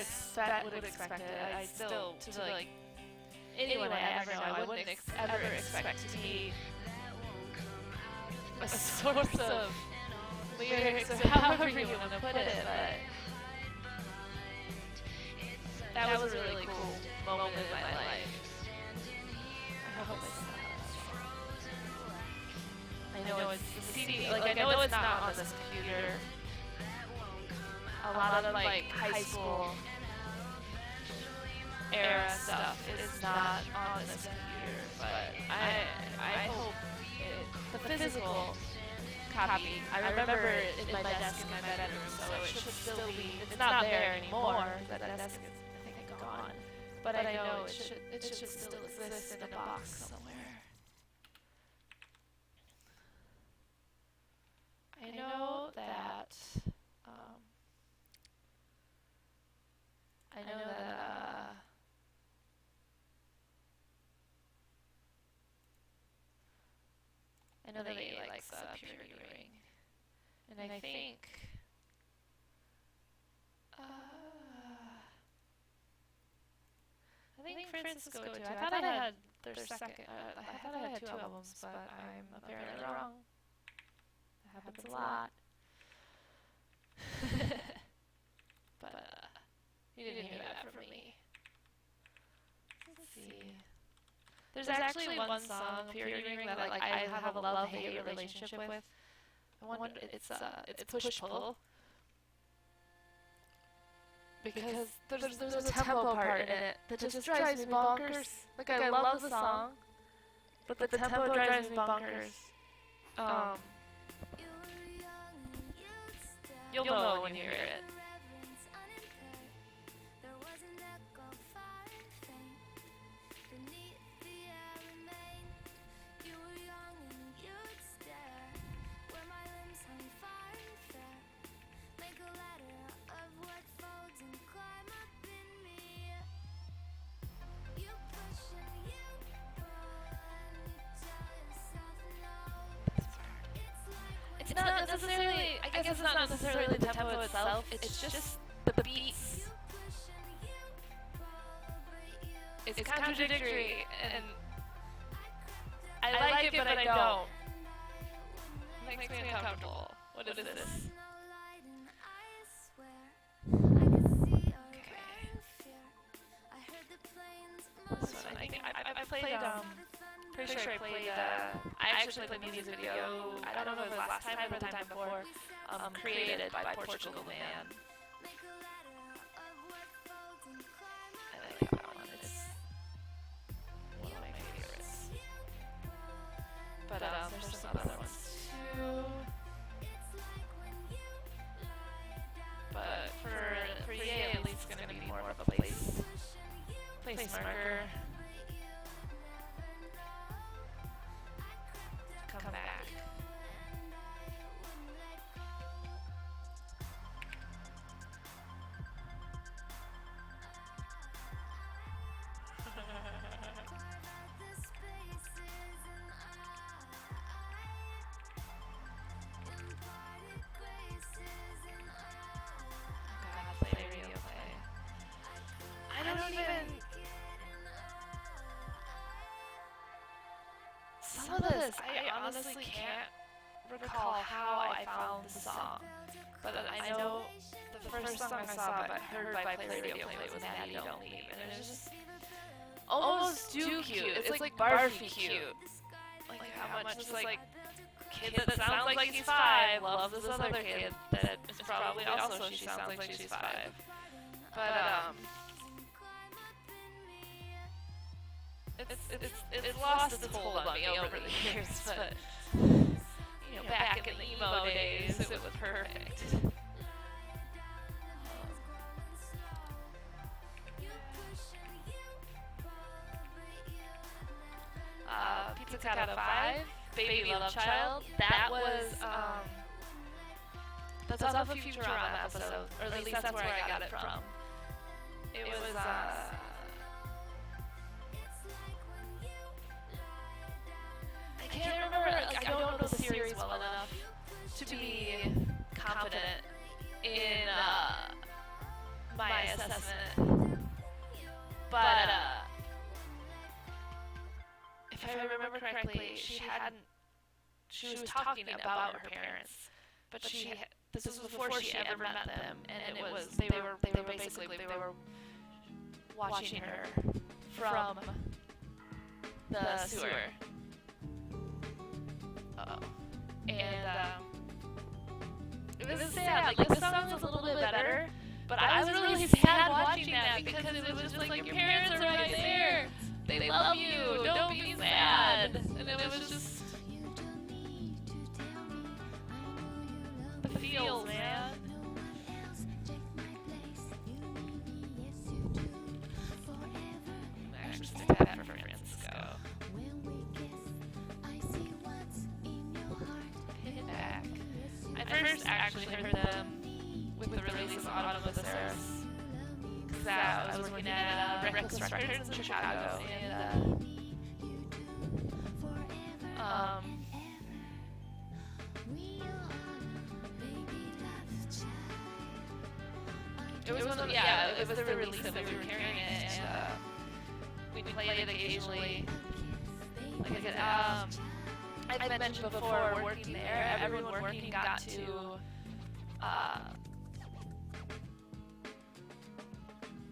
would expect it. I still, to like, anyone I ever know, I wouldn't ever expect to be a source of lyrics or however you want to put it, but that was a really cool moment in my life. I hope I still have that. I know it's the CD, like I know it's not on this computer. A lot of like high school era stuff is not on this computer, but I hope the physical copy. I remember it in my desk in my bedroom, so it should still be. It's not there anymore. That desk is, I think, gone. But I know it should still exist in a box somewhere. I know that. I know that. I know that he likes a purity ring, and I think. I think Francisco too. I thought I had their second. I thought I had two albums, but I'm apparently wrong. That happens a lot. But you didn't hear that from me. Let's see. There's actually one song, Purity Ring, that like I have a love-hate relationship with. I wonder, it's push-pull. Because there's a tempo part in it that just drives me bonkers. Like I love the song, but the tempo drives me bonkers. You'll know when you hear it. It's not necessarily, I guess it's not necessarily the tempo itself, it's just the beats. It's contradictory, and I like it, but I don't. It makes me uncomfortable. What is this? Okay. This one, I think I played, pretty sure I played, I actually played the music video, I don't know if it was last time or the time before, created by Portugal Man. I like that one, it's one of my favorites. But there's some other ones too. But smirker. Come back. God, play radio play. I don't even. Some of this, I honestly can't recall how I found the song. But I know the first song I saw but heard by Play Radio Play was Maddie Don't Leave. And it was just almost too cute. It's like barfy cute. Like how much this like kid that sounds like he's 5 loves this other kid that is probably also she sounds like she's 5. But it's lost its hold on me over the years, but you know, back in the emo days, it was perfect. Pizza Cat 5, Baby Love Child. That was that's off a Futurama episode, or at least that's where I got it from. It was I can't remember, like, I don't know the series well enough to be confident in my assessment. But if I remember correctly, she was talking about her parents, but this was before she ever met them, and it was they were basically watching her from the sewer. And it was sad. Like, this song was a little bit better, but I was really sad watching that because it was just like, your parents are right there. They love you. Don't be sad. And it was just the feels, man. Actually, that for Francisco. I first actually heard them with the release of Autumn of the Cirrus, because I was working at Reckless Records in Chicago, and it was one of it was the release that we were carrying it, and we'd play it occasionally. Like I've mentioned before, working there, everyone working got to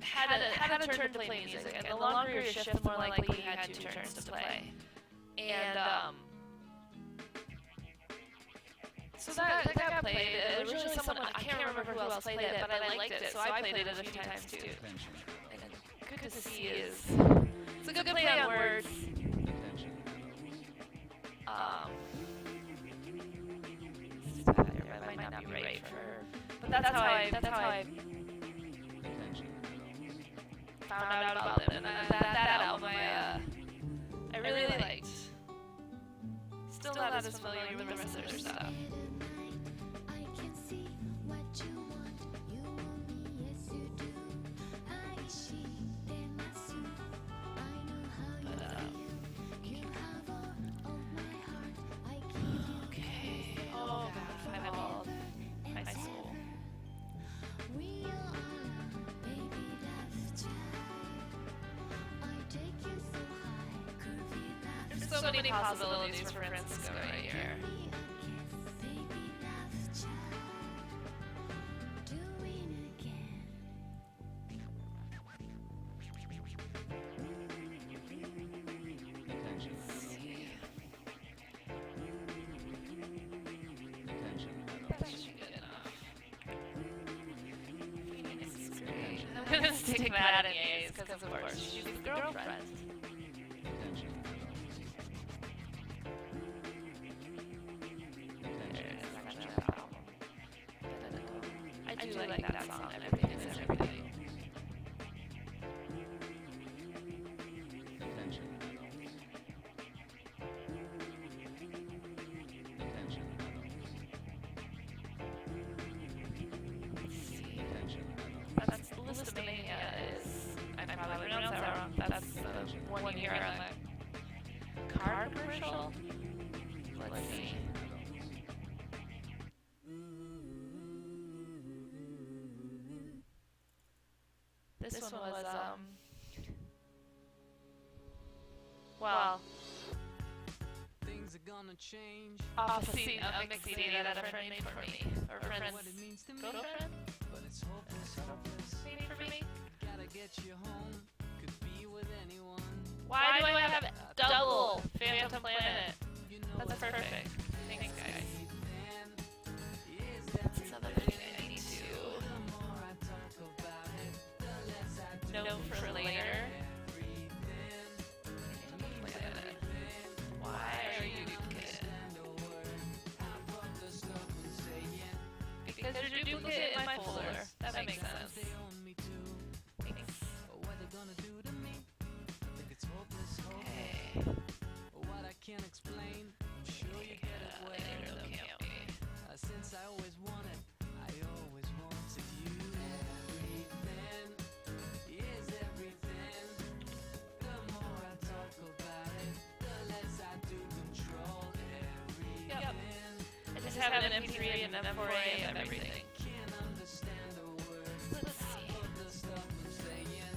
had a turn to play music, and the longer your shift, the more likely you had 2 turns to play. And so that got played. Originally someone, I can't remember who else played it, but I liked it, so I played it a few times too. And Good to See is, it's a good play on words. That might not be right for her, but that's how I found out about them. And that album I really liked. Still not as familiar with the rest of their stuff. So many possibilities for Francisco right here. That should be good enough. I'm gonna stick that in A's because of course she's his girlfriend. I do like that song and everything. This one was, well, Things are gonna change, off a scene, a mix CD that a friend made for me. Or a friend's what it means to me, girlfriend but it's hopeless. made for me. Gotta get you home, could be with anyone. Why do I have double Phantom Planet? You know That's perfect. Thanks, guys. then is That's another thing I need to the more I talk about it, the less I do. know for later. Everything, Phantom Planet. Why are you duplicate? and a word. I fuck the stuff I'm saying. Because you're duplicate in my folder. That makes sense. They own me too. Thanks. What they gonna do to me? I think it's hopeless, Okay. What I can't explain, I'm sure you get it way. Later, though, can't we? Since I always wanted you. Everything is everything. The more I talk about it, the less I do control everything. Yep. I just have an MP3 and M4A of everything. Can't understand a word Let's see. of the stuff I'm saying.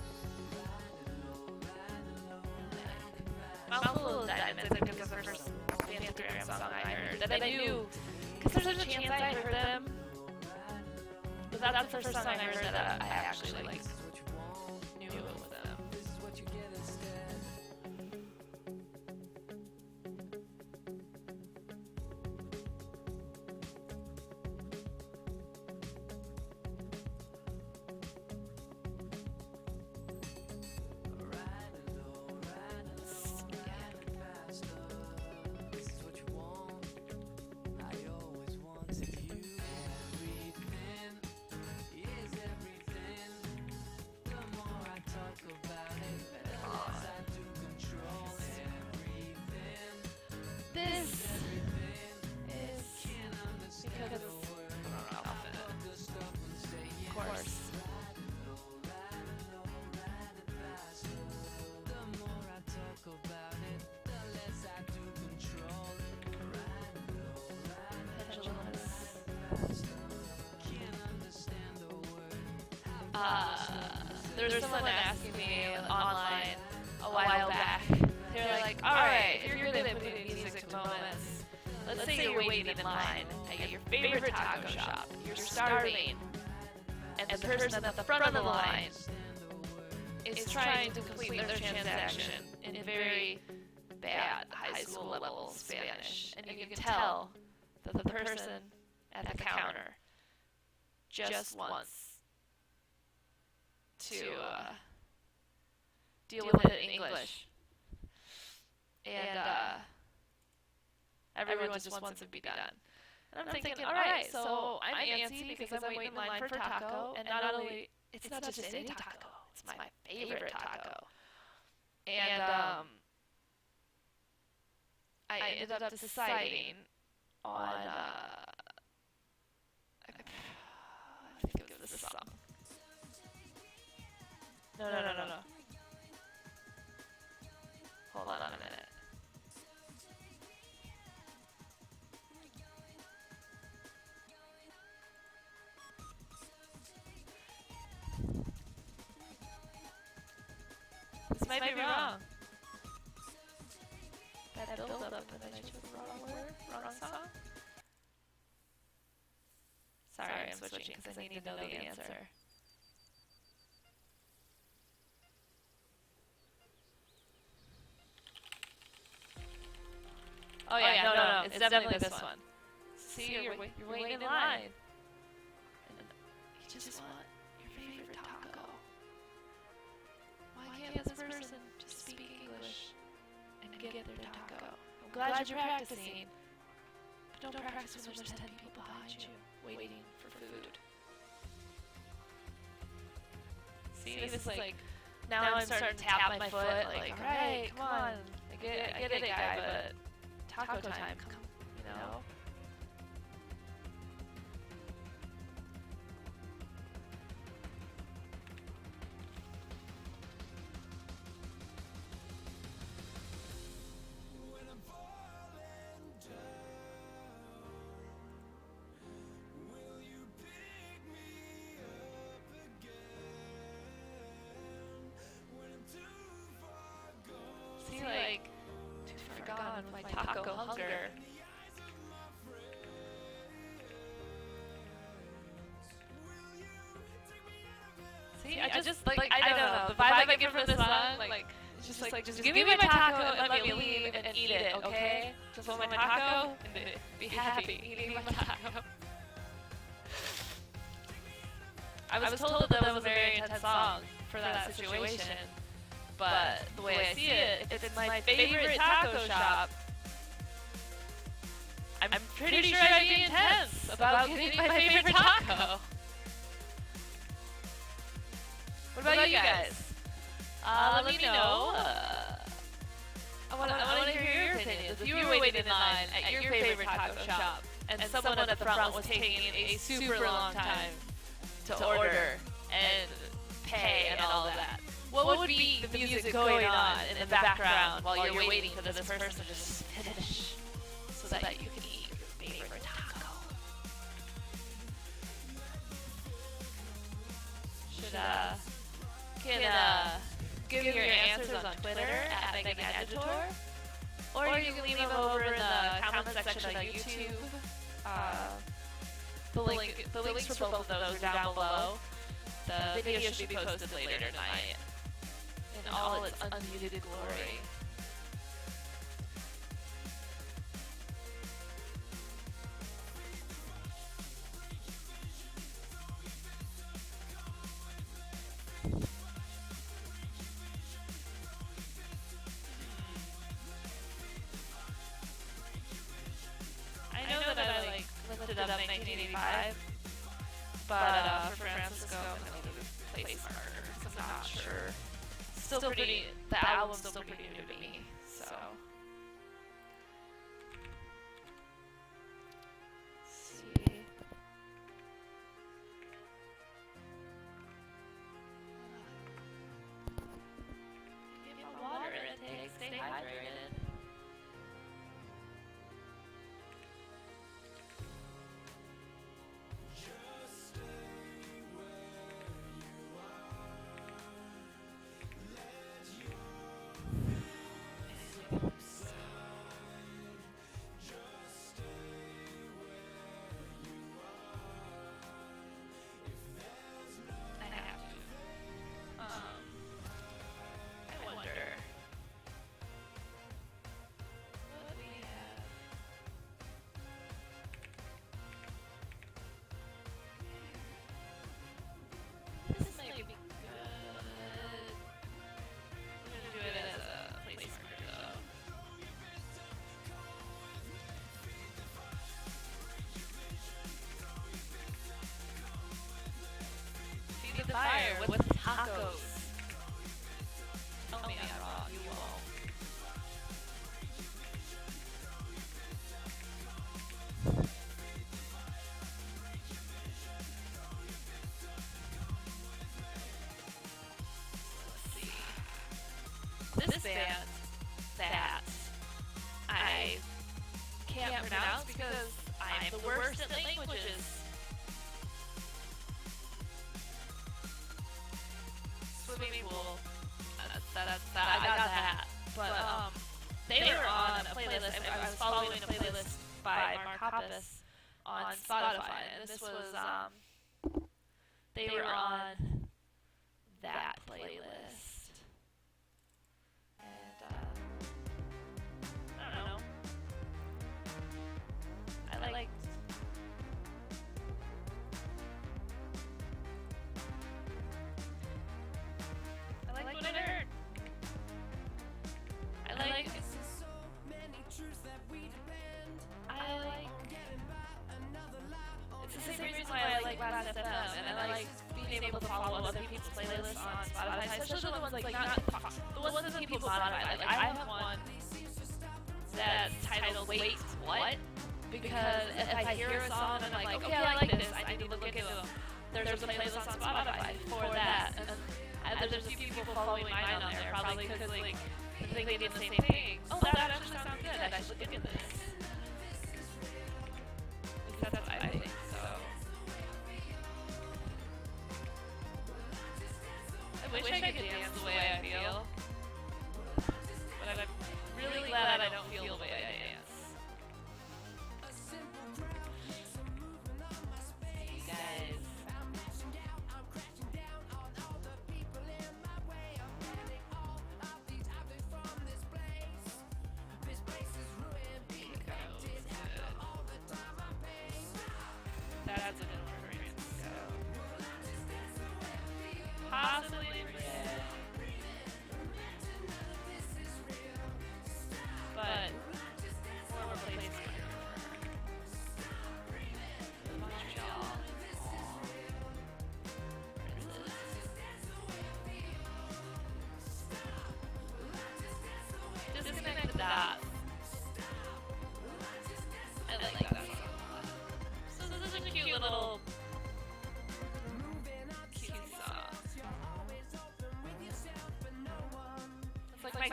Mouthful of Diamonds, I think, is the first Phantogram song I heard that I knew. Because there's a chance I heard them. But that's the first song I heard that I actually like knew it was them. This is what you get instead. This is what you want. I always wanted you. Everything is everything. The more I talk about it, the less I do control everything. This Everything is can't understand because a it's word often, of the stuff I'm saying. of course. The more I talk about it, the less I do control Pendulum is Can't understand a word. there was someone asking me online a while back. They were like, alright, if you're good at putting music to moments, let's say you're waiting in line at your favorite taco shop, you're starving, and the person at the front of the line is trying to complete their transaction in very bad high school level Spanish, and you can tell that the person at the counter just wants to deal with it in English, and everyone just wants it to be done. And I'm thinking, all right, so I'm antsy because I'm waiting in line for taco, and not only it's not just any taco, it's my favorite taco. And I ended up deciding on I think it was this song. No. Hold on a minute. This might be wrong. That build up and then I chose the wrong word, wrong song. Sorry, I'm switching because I need to know the answer. Oh yeah, no, it's definitely this one. See, you're waiting in line, and you just want your favorite taco. Why can't this person just speak English and get their taco? I'm glad you're practicing, but don't practice when there's 10 people behind you waiting for food. See, this is like, now I'm starting to tap my foot, like, alright, come on, I get it, guy, but taco time, you know? I just like I don't know the vibe I get from this song. Like it's just like just give me my taco and let me leave and eat it, okay? Just want my taco and be happy eating my taco. I was told that was a very intense song for that situation, but the way I see it, if it's my favorite taco shop, I'm pretty sure I'd be intense about getting my favorite taco. What about you guys? Let me know. I want to hear your opinions. If you were waiting in line at your favorite taco shop and someone at the front was taking a super long time to order and pay and all that, what would be the music going on in the background while you're waiting for this person to just finish so that you can eat your favorite taco? Can give your answers on Twitter at Megan Agitator, or you can leave them over in the comment section on YouTube. The links for both of those are down below. The video should be posted later tonight in all its unmuted glory. I know that I lifted up 1985, but for Francisco, I'm gonna leave a place marker because I'm not sure. Still pretty. The album's still pretty new to me, so. Let's see. Get my water intake. Stay hydrated. I wonder what we have. This might be good. I'm gonna do it as a place marker though. Feed the fire with tacos. Tell me I'm wrong, you won't. Let's see. This band that I can't pronounce because I'm the worst at languages. Swimming pool. I got that. But they were on a playlist. I was following a playlist by Mark Hoppus on Spotify, and this was they were on that playlist. And I don't know. I liked. I liked what I heard. I like. It's the same reason why I like Last FM, and I like being able to follow other people's playlists on Spotify, especially the ones like not the ones that people modify. Like I have one that's titled "Wait, What?" because if I hear a song and I'm like, okay, I like this, I need to look into them. There's a playlist on Spotify for that, and there's a few people following mine on there, probably because like they think the same thing. Oh, that actually sounds good. I should look into this. That's what I think. So I wish I could dance the way I feel, but I'm really glad I don't feel the way I dance. You guys.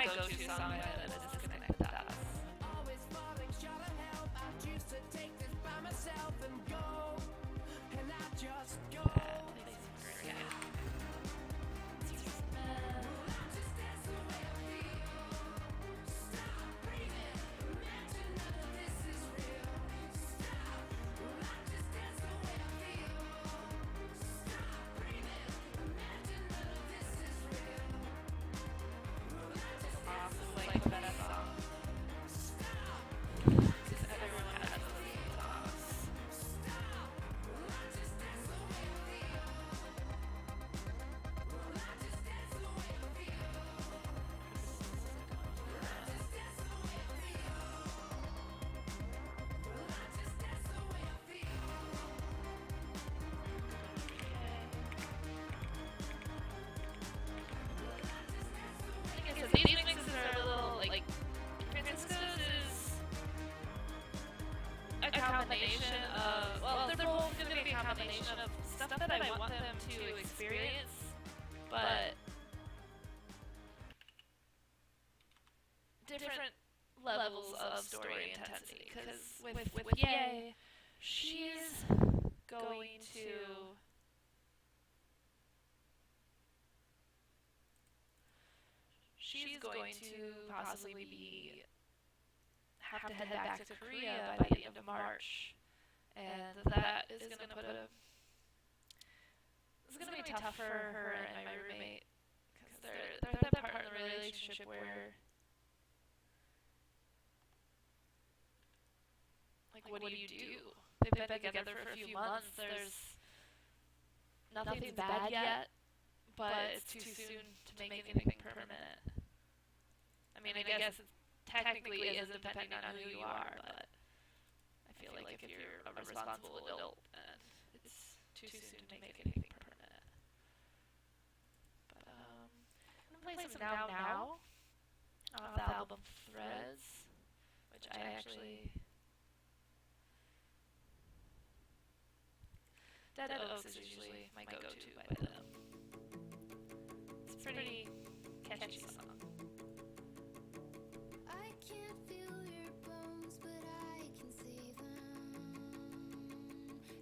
my go-to song by the Disconnect Us. Always falling short of help. I choose to take this by myself and go. And I just go. Like that song. Because everyone has those songs. Like I said, these mixes are a little like Francisco's is a combination of, well, they're both going to be a combination of stuff that I want them to experience, but different levels of story intensity. Because with Yay, she's going to possibly have to head back to Korea by the end of March, and that is going to it's going to be tough for her and my roommate, because they're that part in the relationship where, like, what do you do? They've been together for a few months. There's nothing's bad yet, but it's too soon to make anything permanent. I mean, I guess it technically isn't, depending on who you are, but I feel like if you're a responsible adult, then it's too soon to make anything permanent. But I'm gonna play some Now off the album Threads, which I actually... Dead Oaks is usually my go-to by them. It's a pretty catchy song. I can't feel your bones, but I can see them.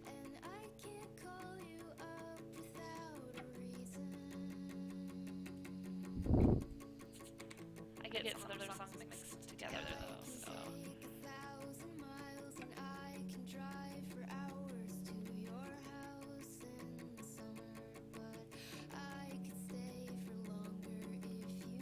And I can't call you up without a reason. I get some other songs mixed together though, so... Take 1,000 miles and I can drive for hours to your house in the summer, but I could stay for longer if you wanted me to.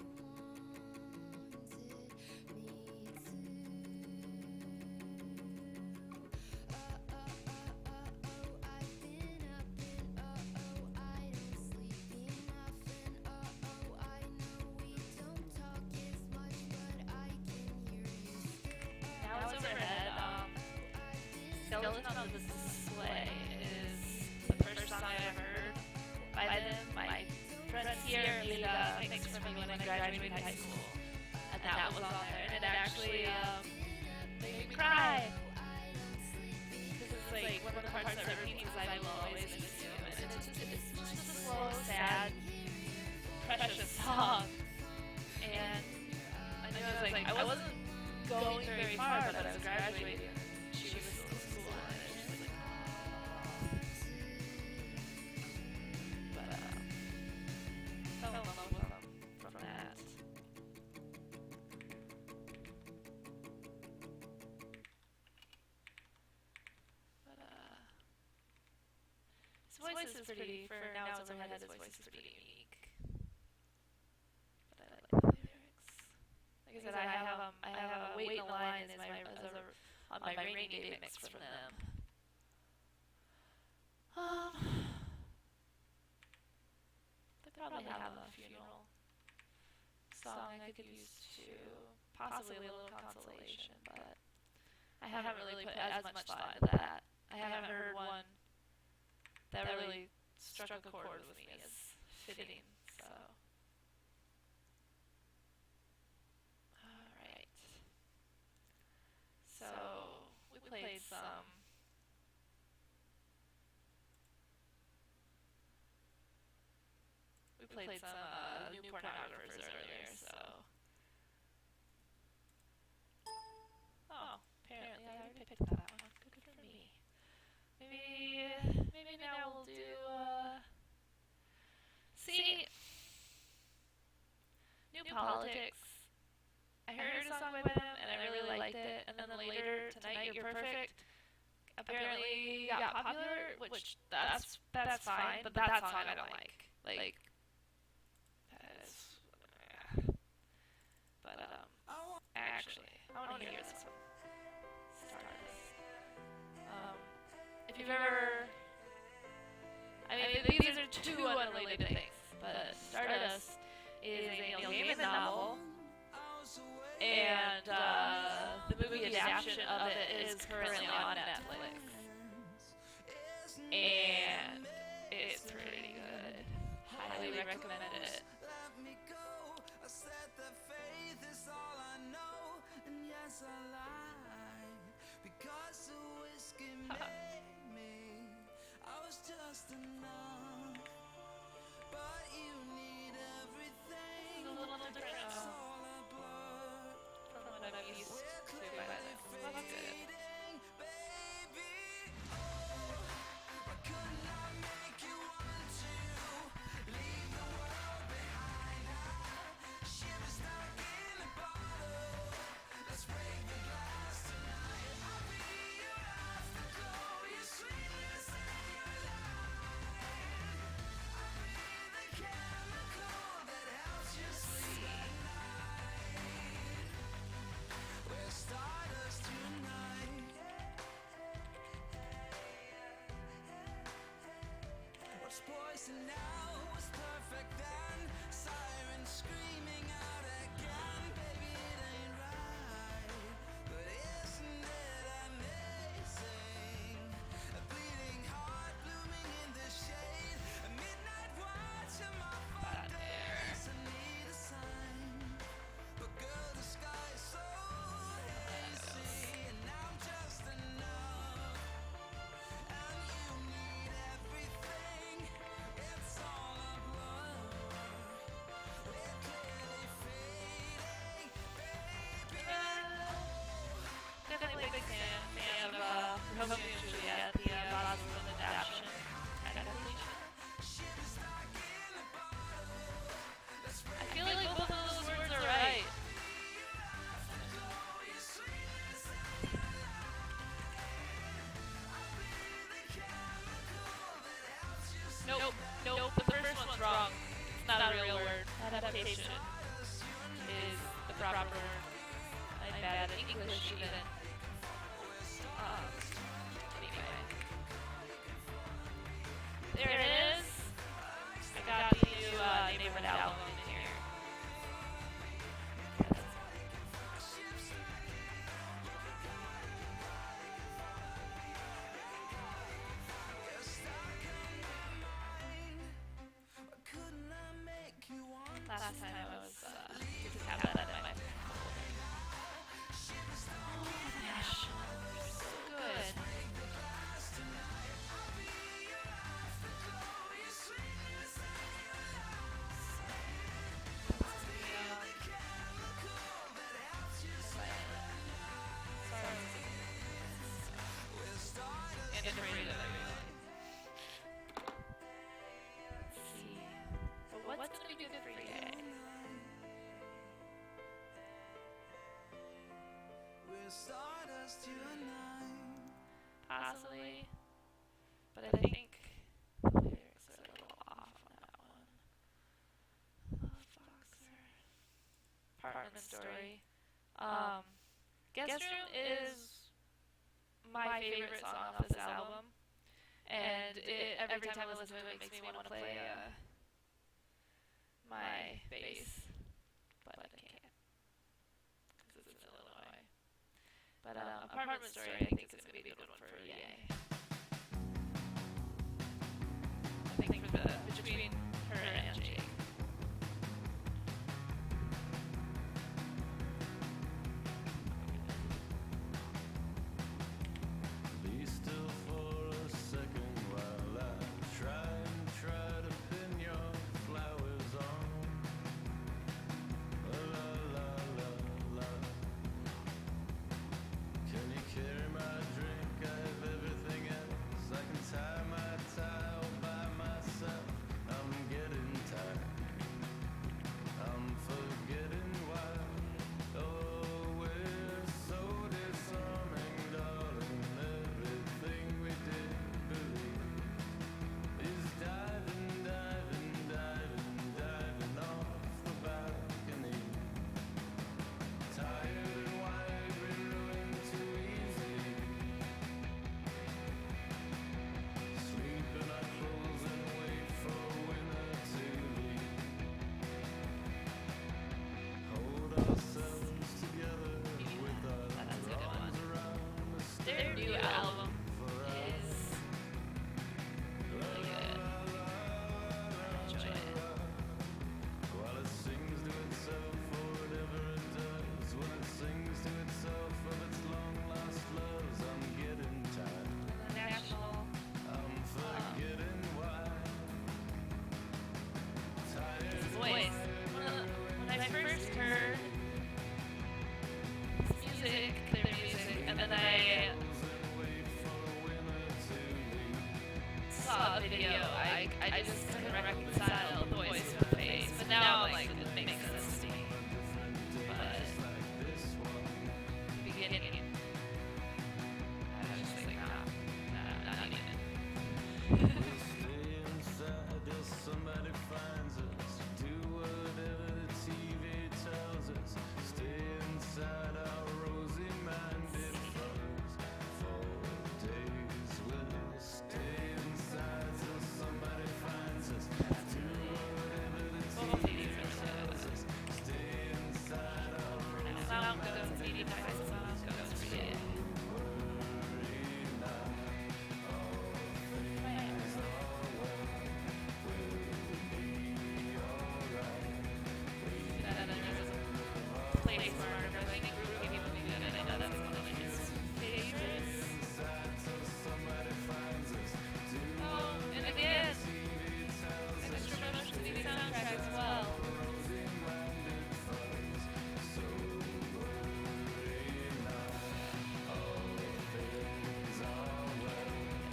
I've been up and I don't sleep enough, and I know we don't talk as much, but I can hear you still. Now It's Overhead, Skeleton on the Sleigh is the first song I ever heard by them. My friends here made a mix for me when I graduated high school, and that was on there, and it actually made me cry. Because it's like one of the parts that repeats is I Will Always Miss You, and it's just a slow, sad, precious song. And I wasn't going very far, but I was graduating. She was still in school, and it was like, but fell in love with them from that. But his voice is pretty, for Now It's Overhead, his voice is pretty unique. But I like the lyrics. Like I said, I have a Wait in the Line on my rainy day mix from them. They probably have a funeral song I could use too, possibly a little consolation, but I haven't really put as much thought into that. I haven't heard one that really struck a chord with me as fitting, so... Alright. So, we played some... new pornographers earlier, so... Politics. I heard a song by them and I really liked it. And then later tonight, You're Perfect apparently got popular, which that's fine. But that song I don't like. Like that is. But actually, I want to hear this one. Stardust. If you've ever, I mean, these are two unrelated things, but Stardust is a Neil Gaiman novel, and the movie adaptation of it is currently on Netflix, and it's pretty good. Highly recommend it. Just enough, but you need everything. It's a little different It's all a blur. from what I'm used to by now. That's good. Baby, oh, why couldn't I make you want to leave the world behind? Shivers stuck in a bottle. Let's break the glass tonight. I'll be your afterglow, your sweetness and your light. I'll be the chemical that helps you sleep at night. We're stardust tonight. What's poison now was perfect then. Sirens screaming out again. Baby, it ain't right, but isn't it amazing? A bleeding heart blooming in the shade. A midnight watch of my fun days. I need a sign, but girl, the sky is so hazy, and I'm just enough. And you need everything. It's all a blur. We're clearly fading, baby. Definitely a big fan of Romeo and Juliet, the Boston adaptation. Adaptation. Shivers stuck in a bottle. Let's I feel like both of those words are right. blow your sweetness and your light. I'll be the chemical that helps you sleep. Nope, the first one's wrong. It's not a real word. Adaptation is the proper word. I'm bad at English even. Anyway. There it is. I got the new neighborhood album in here. Couldn't I make you want? Last time I was to have that in my folder. Oh my gosh. So good. And it's rated everyone. Let's see. But what's gonna be good for you? We're stardust tonight. Possibly. But I think the lyrics are a little off on that one. Foxer. Apartment Story. Guest Room is my favorite song off this album. And every time I listen to it, it makes me want to play my bass. But I can't. Because it's in Illinois. But Apartment Story, I think, is going to be a good one for Yay. I think for between her and Jake. Be still for a second while I try to pin your flowers on. La la la la. Can you carry my drink? I have everything That's a good one. Their new album is really good. I enjoy it. The National. His voice. When I first heard their music, and then I saw a video, I just couldn't reconcile the voice with the face. But now I'm like, it makes sense to me. But the beginning, I was just like, nah, not even. Both of these are really good. Sound goes, media type sound goes for you. Place where everything groupie would be good, and I know that's one of his favorites. Oh, and again, extra promotion to the soundtrack as well.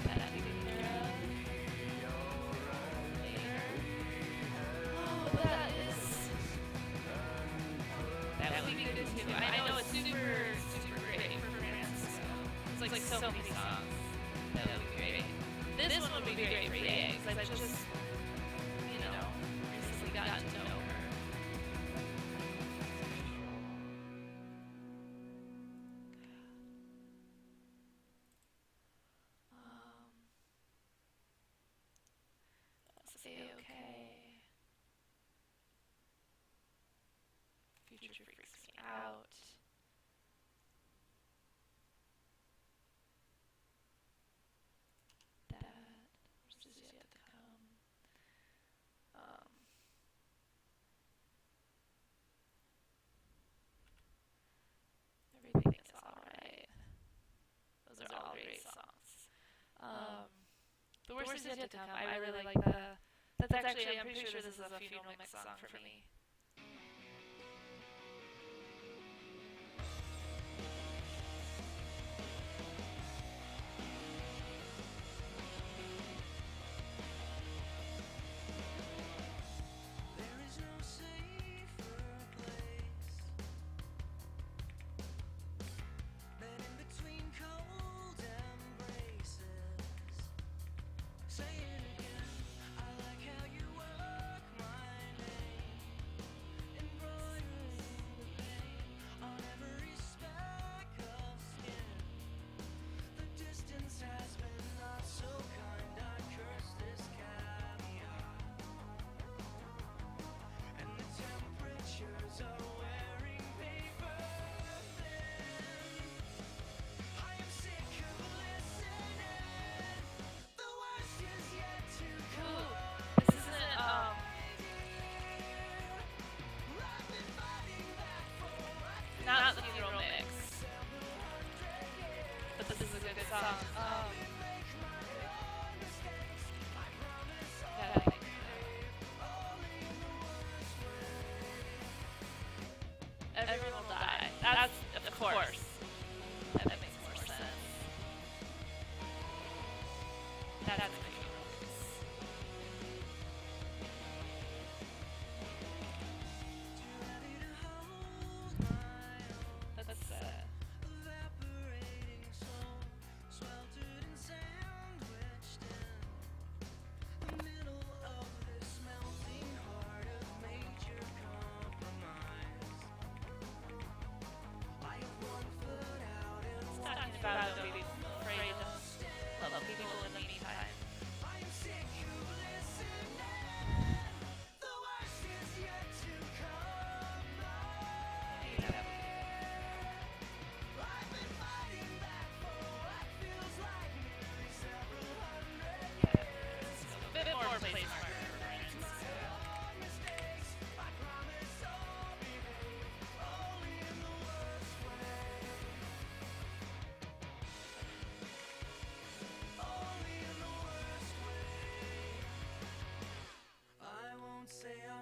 Get that taken care of later. Oh, but that would be good too. I know it's super great for Francisco. It's like so many songs. That would be great. This one would be great for EA, because I've just, recently gotten to know her. Say okay. Future freaks me out. That which is yet to come. Everything is alright. Those are all great songs. The worst is yet to come. I really like the. That's actually, I'm pretty sure this is a funeral mix song for me. There is no safer place than in between cold embraces. Say it again. I like how you work my name.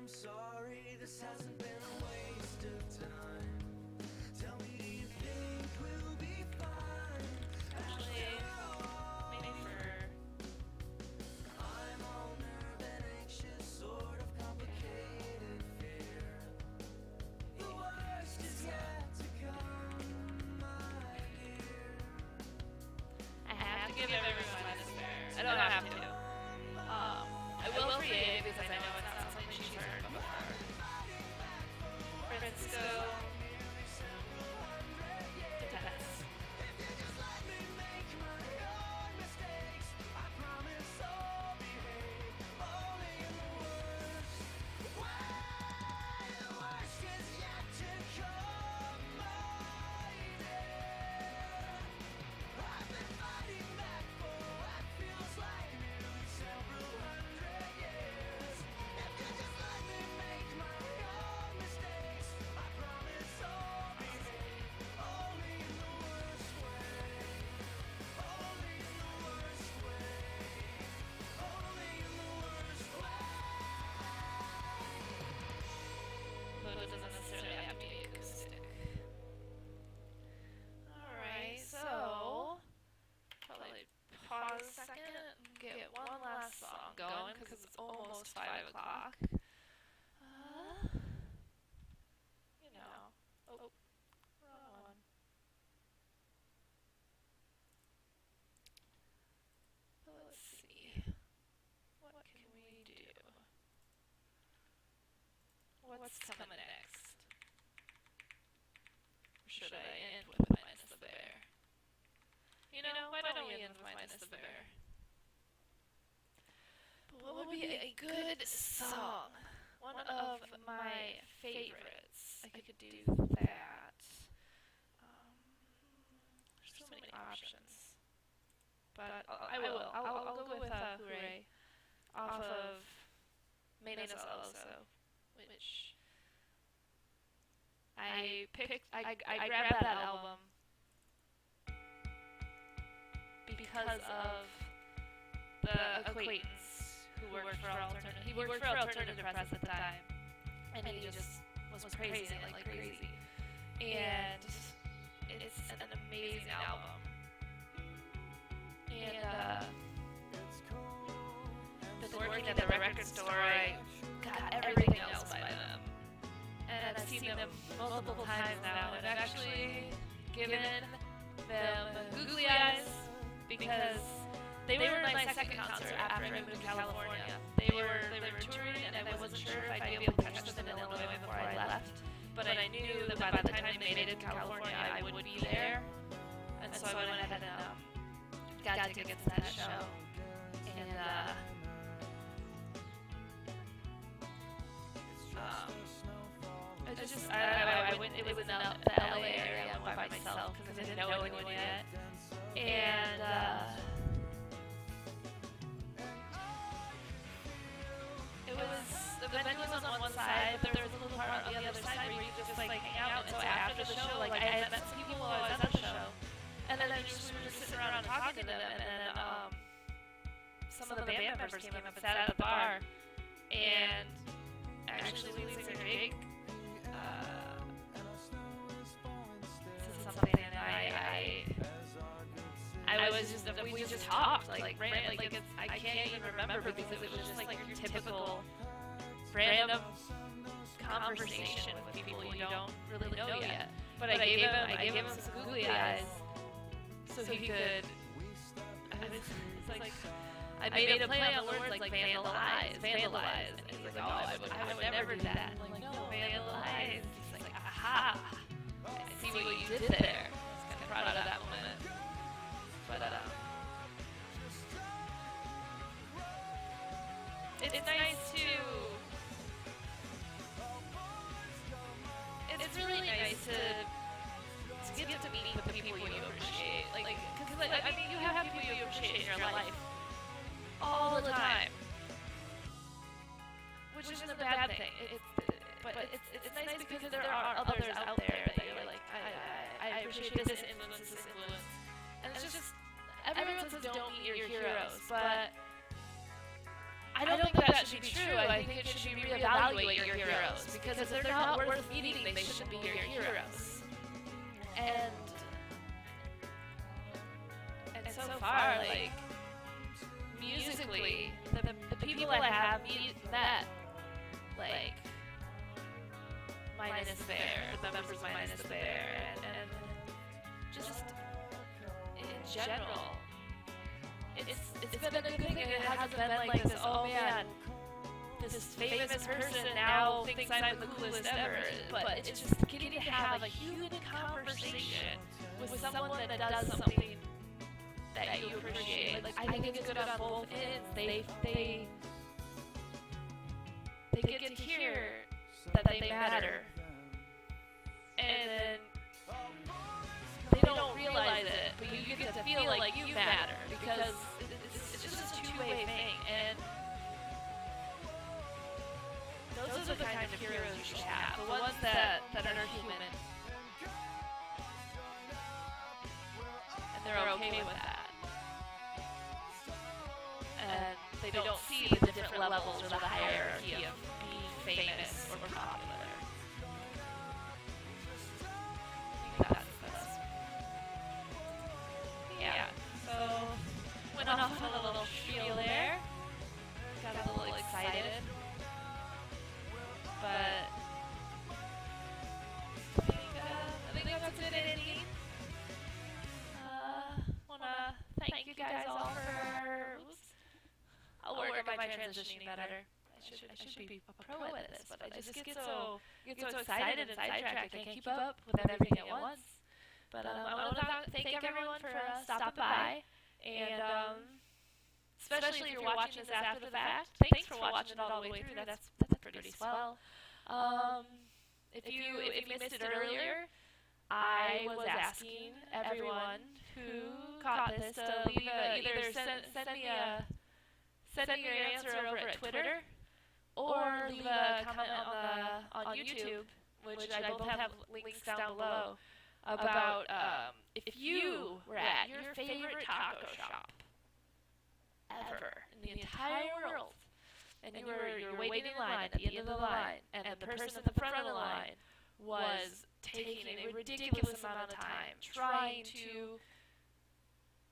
I'm sorry, this hasn't been a waste of time. Tell me, do you think we'll be fine? Actually, maybe for I'm all nerve and anxious, sort of complicated fear. The worst is yet to come, my dear. I have to give everyone my despair. I don't have to. I will for you because I know it's not something she's heard before. Francisco Detest. Though it doesn't necessarily have to be acoustic. Alright, so probably pause a second and get one last song going because it's almost 5 o'clock. You know. Oh, wrong one. Let's see. What can we do? What's coming next? Or should I end with Minus the Bear? You know, why don't we end with Minus the Bear? But what would be a good song? One of my favorites. I could do that. There's so many options. But I will. I'll go with Hooray off of Menos Also, which I picked. I grabbed that album because of the acquaintance who worked for alternative. He worked for Alternative Press at the time, and he just was praising it like crazy. And it's an amazing album. And been working at the record store. I got everything else by them, and I've seen them multiple times now, and I've actually given them googly eyes because they were my second concert after I moved to California. They were touring, and I wasn't sure if I'd be able to catch them in Illinois before I left. But I knew that by the time they made it to California, I would be there, and so I went ahead and got tickets to that show. And I went. It was in the LA area. I went by myself because I didn't know anyone yet. And it was the venue was on one side, but there was a little part on the other side where you could just like hang out. And so after the show, like I had met some people while I was at the show, and then we were just sitting around talking to them, and then some of the band members came up and sat at the bar, and actually lead singer Jake said something, and I was just, we just talked, like it's, I can't even remember because it was just like your typical random conversation with people you don't really know yet. But I gave him some googly eyes so he could, it's like, I made a play on the words like vandalize, and he's like, oh, I would never do that. I'm like, no, vandalize. He's like, aha, I see what you did there. I was kind of proud of that moment. But it's nice to, it's really nice to get to meet with the people you appreciate. Like, because I mean, you have people you appreciate in your life all the time, which isn't a bad thing. But it's nice because there are others out there that you're like, I appreciate this influence, and it's just everyone says don't meet your heroes, but I I don't think that should be true. I think it should be reevaluate your heroes, because if they're not worth meeting, they shouldn't be your heroes. And so far, like, musically, the people I have met, like, minus Bear, the members of minus Bear, and just in general, it's been a good thing. It hasn't been like this, oh man, this famous person now thinks I'm the coolest ever. But it's just getting to have a human conversation with someone that does something that you appreciate. Like, I think it's good on both ends. They get to hear that they matter, and then they don't realize it, but you get to feel like you matter, because it's just a two-way thing. And those are the kind of heroes you should have, the ones that are human, and they're okay with that. And they don't see the different levels or the hierarchy of being famous or popular. Yeah, so went off on a little spiel there. Got a little excited. But I think that's a good ending. Wanna thank you guys all for... I'll work on my transitioning better. I should be a pro at this, but I just get so excited and sidetracked. I can't keep up with everything at once. But I want to thank everyone for stopping by, and especially if you're watching this after the fact. Thanks for watching it all the way through. That's pretty swell. If you missed it earlier, I was asking everyone who caught this to leave either send me your answer over at Twitter, or leave a comment on YouTube, which I both have links down below, about if you were at your favorite taco shop ever in the entire world, and you were waiting in line at the end of the line, and the person at the front of the line was taking a ridiculous amount of time trying to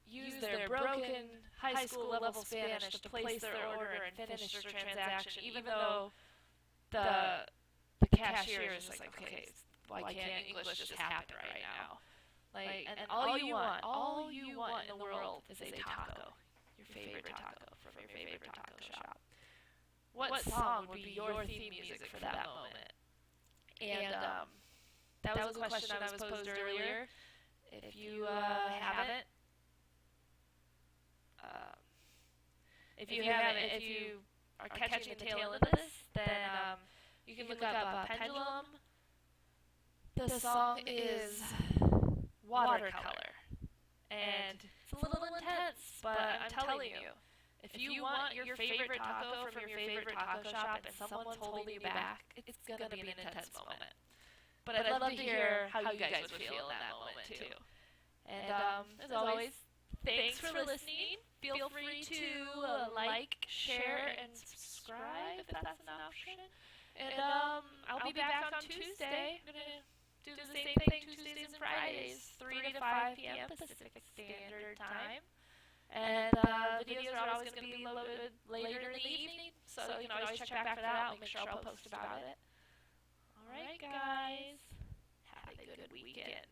use their broken high school level Spanish to place their order and finish their transaction, even though the cashier is like, okay, why can't English just happen right now? Like, and all you want in the world is a taco, your favorite taco from your favorite taco shop. What song would be your theme music for that moment? And that was a question I was posed earlier. If you haven't, if you are catching the tail end of this, then you can look up Pendulum. The song is Watercolor, and it's a little intense, but I'm telling you, if you want your favorite taco from your favorite taco shop and someone's holding you back, it's gonna be an intense moment. But I'd love to hear how you guys would feel in that moment too. And as always, thanks for listening. Feel free to like, share, and subscribe if that's an option. And I'll be back on Tuesday. I'm gonna do the same thing Tuesdays and Fridays, 3 to 5 p.m. Pacific Standard Time. And videos are always going to be loaded later in the evening, so you can always check back for that. I'll make sure I'll post about it. All right, guys. Have a good weekend.